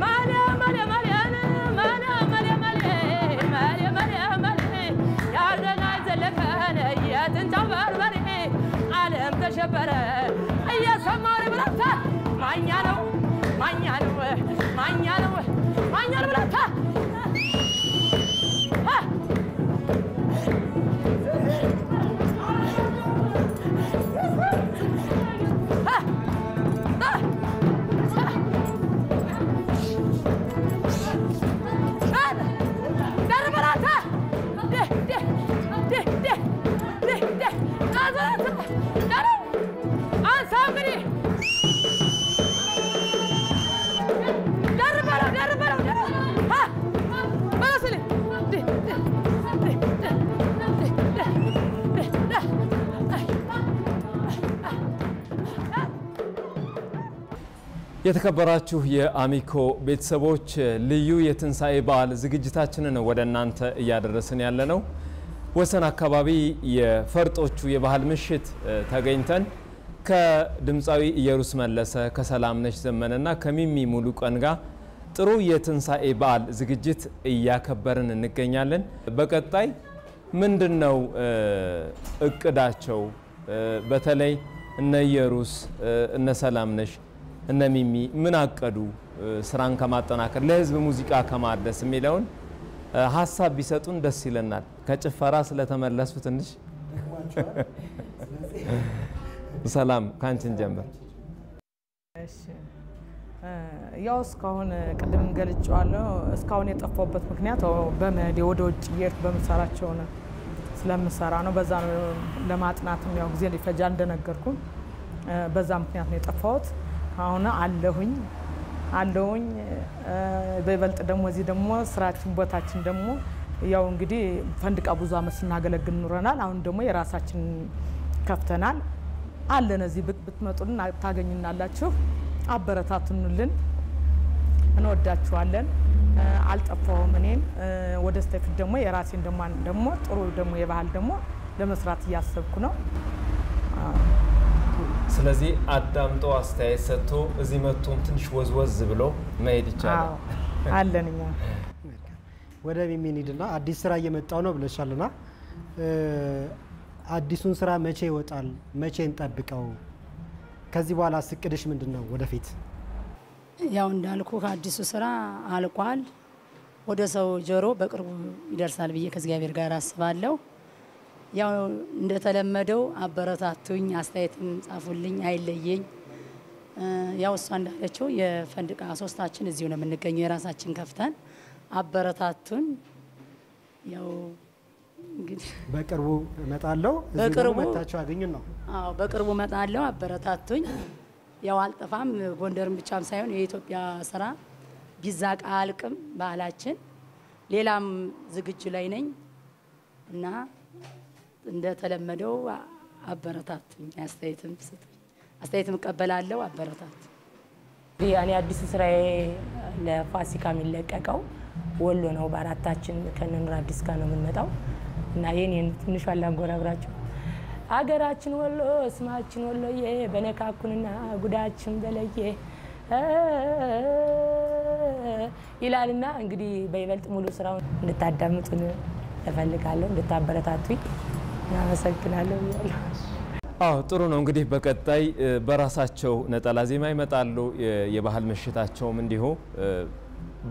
ማሊያ ማሊያ ማሊያን ማሊያ ማሊያ ማሊያ ማሊያ ማሊያ ያርገና ዘለከነ የትንታው በርበሬ ዓለም ተሸበረ እየሰማር ብላታ ማኛ ነው ማኛ ነው ማኛ ነው ማኛ ነው ብላታ የተከበራችሁ የአሚኮ ቤተሰቦች ልዩ የትንሳኤ በዓል ዝግጅታችንን ወደ እናንተ እያደረስን ያለነው ወሰን አካባቢ የፈርጦቹ የባህል ምሽት ተገኝተን ከድምፃዊ ኢየሩስ መለሰ ከሰላምነሽ ዘመነና ከሚሚ ሙሉ ቀን ጋር ጥሩ የትንሳኤ በዓል ዝግጅት እያከበርን እንገኛለን። በቀጣይ ምንድነው እቅዳቸው? በተለይ እነ ኢየሩስ እነ ሰላምነሽ እነ ሚሚ ምን አቀዱ? ስራን ከማጠናከር ለህዝብ ሙዚቃ ከማድረስ የሚለውን ሐሳብ ቢሰጡን ደስ ይለናል። ከጭፈራ ስለተመለሱ ትንሽ ሰላም ካንቺን ጀምር። እሺ ያው እስካሁን ቅድም ገልጫለሁ። እስካሁን የጠፋውበት ምክንያት በመሄድ ወደ ውጭ እየሄድኩ በመሰራቸው ነው ስለምሰራ ነው። በዛ ነው ለማጥናትም ያው ጊዜ ሊፈጃ እንደነገርኩ በዛ ምክንያት ነው የጠፋሁት። አሁን አለሁኝ በይበልጥ ደግሞ እዚህ ደግሞ ስራችን ቦታችን ደግሞ ያው እንግዲህ ፈንድቃ ብዙ አመት ስናገለግል ኑረናል። አሁን ደግሞ የራሳችን ከፍተናል አለን። እዚህ ብትመጡልን ታገኙናላችሁ። አበረታቱንልን፣ እንወዳችኋለን። አልጠፋሁም። እኔም ወደ ስቴፍት ደግሞ የራሴን ደግሞ ጥሩ ደግሞ የባህል ደግሞ ለመስራት እያሰብኩ ነው። ስለዚህ አዳምጦ አስተያየት ሰጥቶ እዚህ መጥቶም ትንሽ ወዝወዝ ብሎ መሄድ ይቻላል። አለንኛ ወደ ሚሚ እንሂድና አዲስ ስራ እየመጣው ነው ብለሻልና አዲሱን ስራ መቼ ይወጣል? መቼ እንጠብቀው? ከዚህ በኋላ አስቅድሽ ምንድነው ወደፊት? ያው እንዳልኩ አዲሱ ስራ አልቋል። ወደ ሰው ጆሮ በቅርቡ ይደርሳል ብዬ ከእግዚአብሔር ጋር አስባለሁ። ያው እንደተለመደው አበረታቱኝ፣ አስተያየትም ጻፉልኝ፣ አይለየኝ። ያው እሷ እንዳለችው የፈንድቃ ሶስታችን እዚሁ ነው የምንገኘው የራሳችን ከፍተን አበረታቱን። ያው እንግዲህ በቅርቡ እመጣለሁ። በቅርቡ መታችሁ አገኙን ነው። አዎ በቅርቡ እመጣለሁ፣ አበረታቱኝ። ያው አልጠፋም። ጎንደርም ብቻም ሳይሆን የኢትዮጵያ ስራ ቢዛቅ አልቅም ባህላችን። ሌላም ዝግጁ ላይ ነኝ እና እንደተለመደው አበረታቱኝ፣ አስተያየትም እቀበላለሁ። አበረታቱ። ያኔ አዲሱ ስራዬ ለፋሲካ የሚለቀቀው ወሎ ነው። በአራታችን ከነኑር አዲስ ጋር ነው የምንመጣው እና የኔን ትንሽ አላንጎራብራችሁ አገራችን ወሎ ስማችን ወሎዬ በነካኩንና ጉዳችን በለየ ይላልና እንግዲህ በይበልጥ ሙሉ ስራውን እንድታዳምጡን እፈልጋለሁ፣ እንድታበረታቱኝ እናመሰግናለሁ ይላል። አዎ ጥሩ ነው። እንግዲህ በቀጣይ በራሳቸው ነጠላ ዜማ ይመጣሉ። የባህል ምሽታቸውም እንዲሁ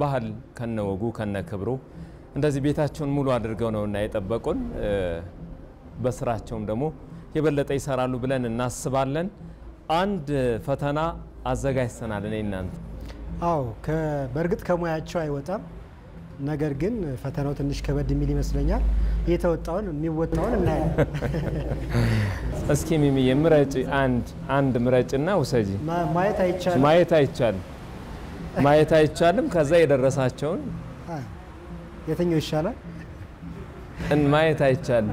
ባህል ከነወጉ ከነክብሩ እንደዚህ ቤታቸውን ሙሉ አድርገው ነውና የጠበቁን። በስራቸውም ደግሞ የበለጠ ይሰራሉ ብለን እናስባለን። አንድ ፈተና አዘጋጅተናል እኔ እናንተ። አዎ በእርግጥ ከሙያቸው አይወጣም። ነገር ግን ፈተናው ትንሽ ከበድ የሚል ይመስለኛል። የተወጣውን የሚወጣውን እናያለን። እስኪ ሚሚ ምረጭ አንድ ምረጭና ውሰጂ ማየት አይቻልም ማየት አይቻልም ከዛ የደረሳቸውን የትኛው ይሻላል ማየት አይቻልም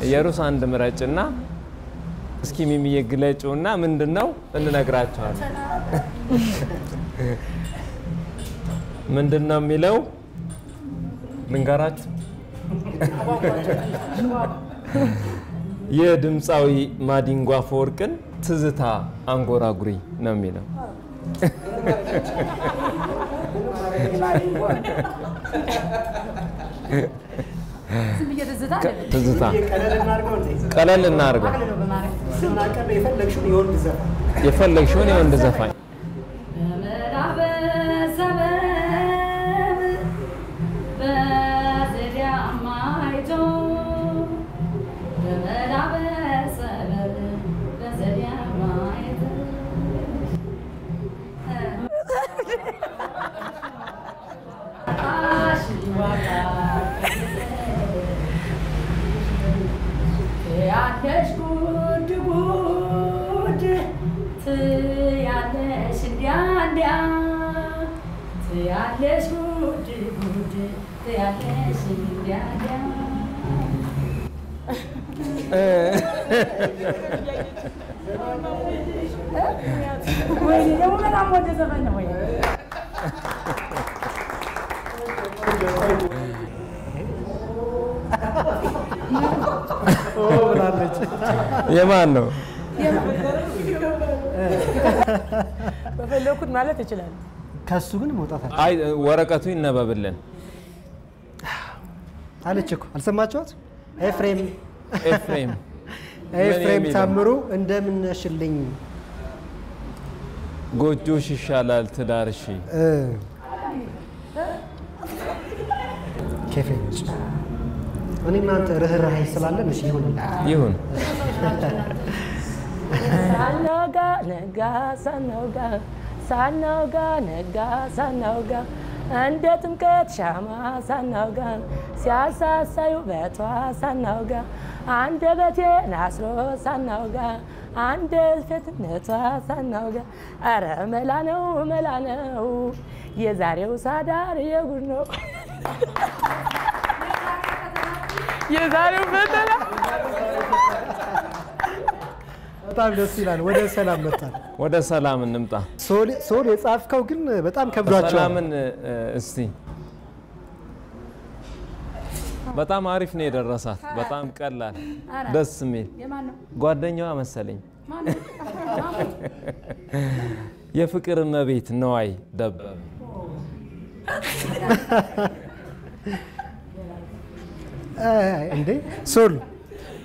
ኢየሩስ አንድ ምረጭና እስኪ ሚሚ የግለጪውና ምንድነው እንነግራቸዋለን ምንድነው የሚለው ልንገራችሁ የድምፃዊ ማዲንጎ አፈወርቅን ትዝታ አንጎራጉሪ ነው የሚለው ትዝታ ቀለል እናርገው የፈለግሽውን የወንድ ዘፋኝ የማን ነው በፈለኩት ማለት ይችላል ከሱ ግን መውጣት አይ ወረቀቱ ይነበብልን አለችኩ አልሰማችሁት ኤፍሬም ታምሩ እንደምንሽልኝ ጎጆሽ ይሻላል ትዳርሽ ከፈች እኔ እናንተ ርህራሄ ስላለን እሺ ይሁን ሳናውጋ ነጋ ሳናውጋ እንደ ጥምቀት ሻማ ሳናውጋ ሲያሳሳዩ በቷ ሳናውጋ አንደበቴን አስሮ ሳናውጋ አንደበትነቷ ሳናውጋ ኧረ መላ ነው የዛሬው ሳዳር የጉድ ነው የዛሬው ፈተና በጣም ደስ ይላል ወደ ሰላም መጣን ወደ ሰላም እንምጣ ሶል የጻፍከው ግን በጣም ከብዷቸው ሰላምን እስቲ በጣም አሪፍ ነው የደረሳት በጣም ቀላል ደስ የሚል ጓደኛዋ መሰለኝ የፍቅር መቤት ነዋይ ደበበ እንዴ ሶል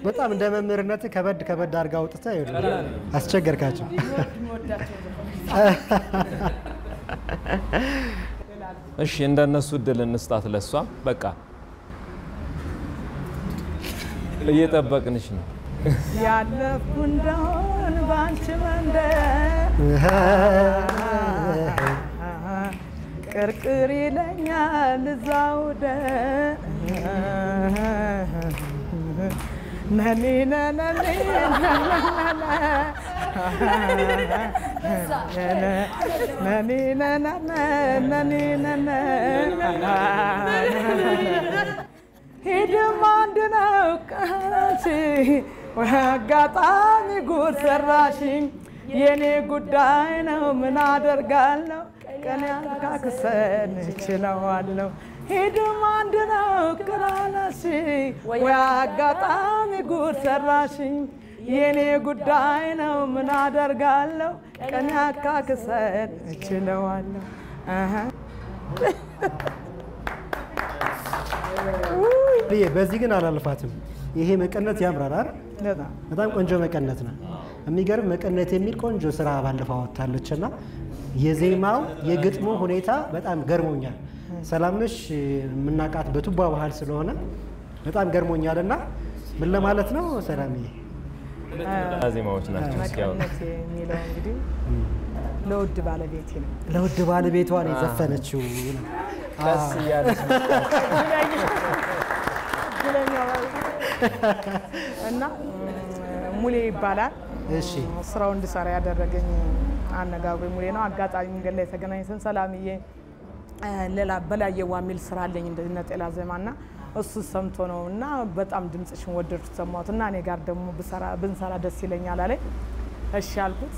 በጣም እንደ መምህርነት ከበድ አድርጋ አውጥታ ይኸውልህ አስቸገርካቸው እሺ እንደነሱ እድል እንስጣት ለሷ በቃ እየጠበቅንሽ ነው ያለፍኩ እንደሆን ባንቺ መንደር ቅርቅር ይለኛል እዛው ሄድም አንድ ነው ቀናሽ አጋጣሚ ጉድ ሰራሽኝ የኔ ጉዳይ ነው ምን አደርጋለሁ ቀን ያካክሰን እችለዋለሁ ሄድም አንድ ነው ቀናሽ ወይ አጋጣሚ ጉድ ሰራሽኝ የኔ ጉዳይ ነው ምን አደርጋለሁ ቀን ያካክሰን እችለዋለሁ በዚህ ግን አላልፋትም ይሄ መቀነት ያምራል አይደል በጣም ቆንጆ መቀነት ነው የሚገርም መቀነት የሚል ቆንጆ ስራ ባለፈው አወጣለችና የዜማው የግጥሙ ሁኔታ በጣም ገርሞኛል ሰላምነሽ ምናቃት በቱባ ባህል ስለሆነ በጣም ገርሞኛልና ምን ለማለት ነው ሰላምዬ ዜማዎች ናቸው መቀነት የሚለው እንግዲህ ለውድ ባለቤቴ ነው ለውድ ባለቤቷ ነው የዘፈነችው ቀስ ያለች እና ሙሌ ይባላል እሺ ስራው እንድሰራ ያደረገኝ አነጋግሮኝ ሙሌ ነው አጋጣሚ መንገድ ላይ ተገናኝተን ሰላምዬ ሌላ በላየዋ ሚል ስራ አለኝ እንደነ ጤላ ዜማና እሱ ሰምቶ ነውና በጣም ድምጽሽን ወደድኩት ሰማሁትና እኔ ጋር ደግሞ ብንሰራ ደስ ይለኛል አለኝ እሺ አልኩት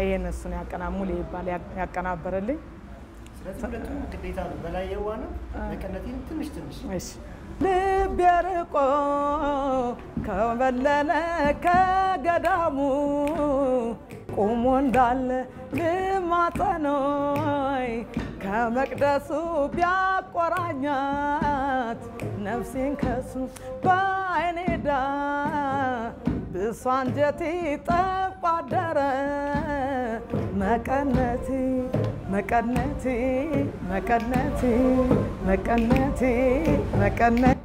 ይሄን እሱን ሙሌ ይባላል ያቀናበረልኝ ስለዚህ ሁለቱም ግዴታ ነው በላየዋ ነው መቀነቴን ትንሽ እሺ ልብ ያርቆ ከበለለ ከገዳሙ ቆሞ እንዳለ ልማጠኖይ ከመቅደሱ ቢያቆራኛት ነፍሴን ከሱ ባይኔዳ ብሷንጀቲ ጠቋደረ መቀነቴ መቀነቴ መቀነቴ መቀነቴ መቀነቴ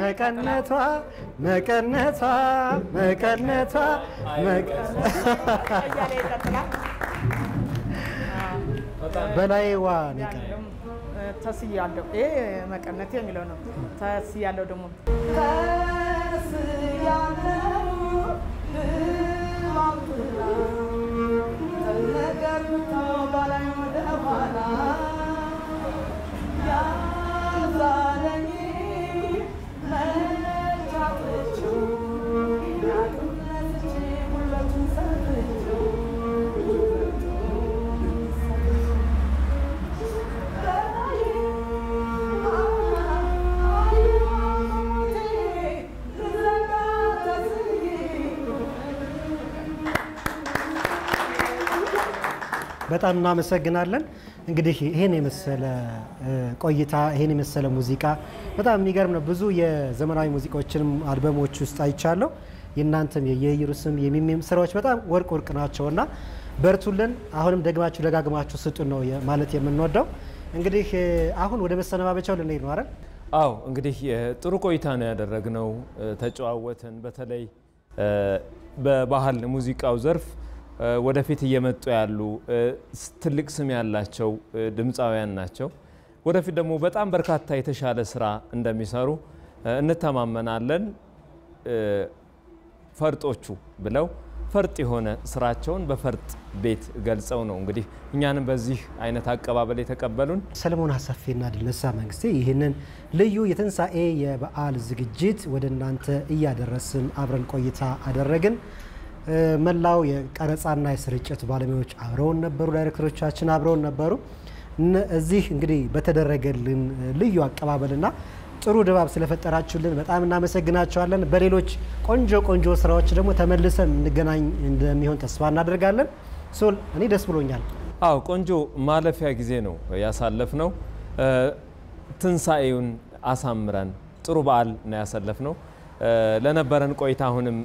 መቀነቷ መቀነቷ መቀነቷ በላይዋ ተስያለሁ ይሄ መቀነቴ የሚለው ነው ተስያለሁ ደግሞ ተስያለሁ በጣም እናመሰግናለን እንግዲህ ይሄን የመሰለ ቆይታ ይሄን የመሰለ ሙዚቃ በጣም የሚገርም ነው ብዙ የዘመናዊ ሙዚቃዎችንም አልበሞች ውስጥ አይቻለሁ የናንተም የኢየሩስም የሚሜም ስራዎች በጣም ወርቅ ናቸውና በርቱልን አሁንም ደግማችሁ ደጋግማችሁ ስጡ ነው ማለት የምንወደው እንግዲህ አሁን ወደ መሰነባበቻው ልንሄድ ነው አይደል አዎ እንግዲህ ጥሩ ቆይታ ነው ያደረግነው ተጨዋወትን በተለይ በባህል ሙዚቃው ዘርፍ ወደፊት እየመጡ ያሉ ትልቅ ስም ያላቸው ድምጻውያን ናቸው ወደፊት ደግሞ በጣም በርካታ የተሻለ ስራ እንደሚሰሩ እንተማመናለን ፈርጦቹ ብለው ፈርጥ የሆነ ስራቸውን በፈርጥ ቤት ገልጸው ነው እንግዲህ እኛንም በዚህ አይነት አቀባበል የተቀበሉን ሰለሞን አሰፌና ድልነሳ መንግስቴ ይህንን ልዩ የትንሳኤ የበዓል ዝግጅት ወደናንተ እያደረስን አብረን ቆይታ አደረግን መላው የቀረጻና የስርጭት ባለሙያዎች አብረውን ነበሩ ዳይሬክተሮቻችን አብረውን ነበሩ እዚህ እንግዲህ በተደረገልን ልዩ አቀባበልና ጥሩ ድባብ ስለፈጠራችሁልን በጣም እናመሰግናችኋለን በሌሎች ቆንጆ ስራዎች ደግሞ ተመልሰን እንገናኝ እንደሚሆን ተስፋ እናደርጋለን ሶል እኔ ደስ ብሎኛል አዎ ቆንጆ ማለፊያ ጊዜ ነው ያሳለፍነው ትንሳኤውን አሳምረን ጥሩ በዓል ነው ያሳለፍነው ለነበረን ቆይታ አሁንም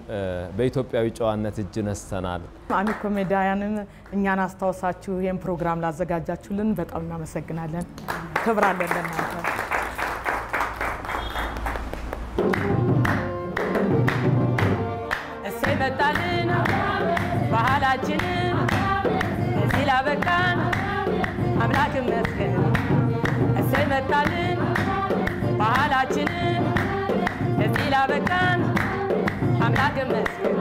በኢትዮጵያዊ ጨዋነት እጅ ነስተናል አሚኮ ሜዳያንን እኛን አስተዋውሳችሁ ይሄን ፕሮግራም ላዘጋጃችሁልን በጣም እናመሰግናለን ክብር አለን ለእናንተ እሰይ መጣልን ባህላችንን እዚህ ላበቃን አምላክ ይመስገን እሰይ መጣልን ባህላችንን እዚህ ላበቃን አምላክ ይመስገን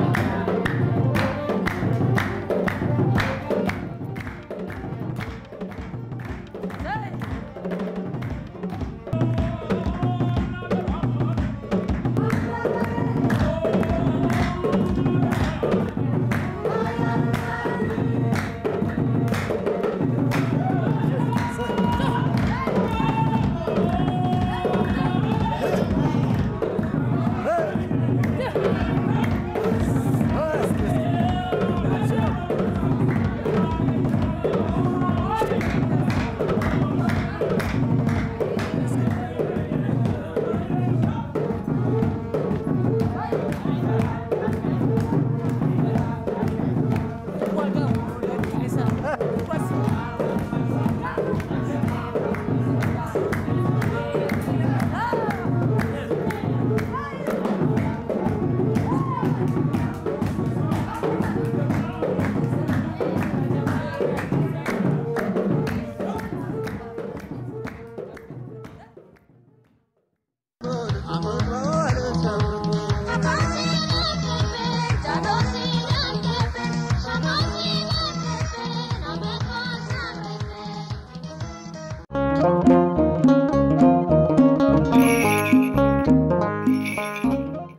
Thank you.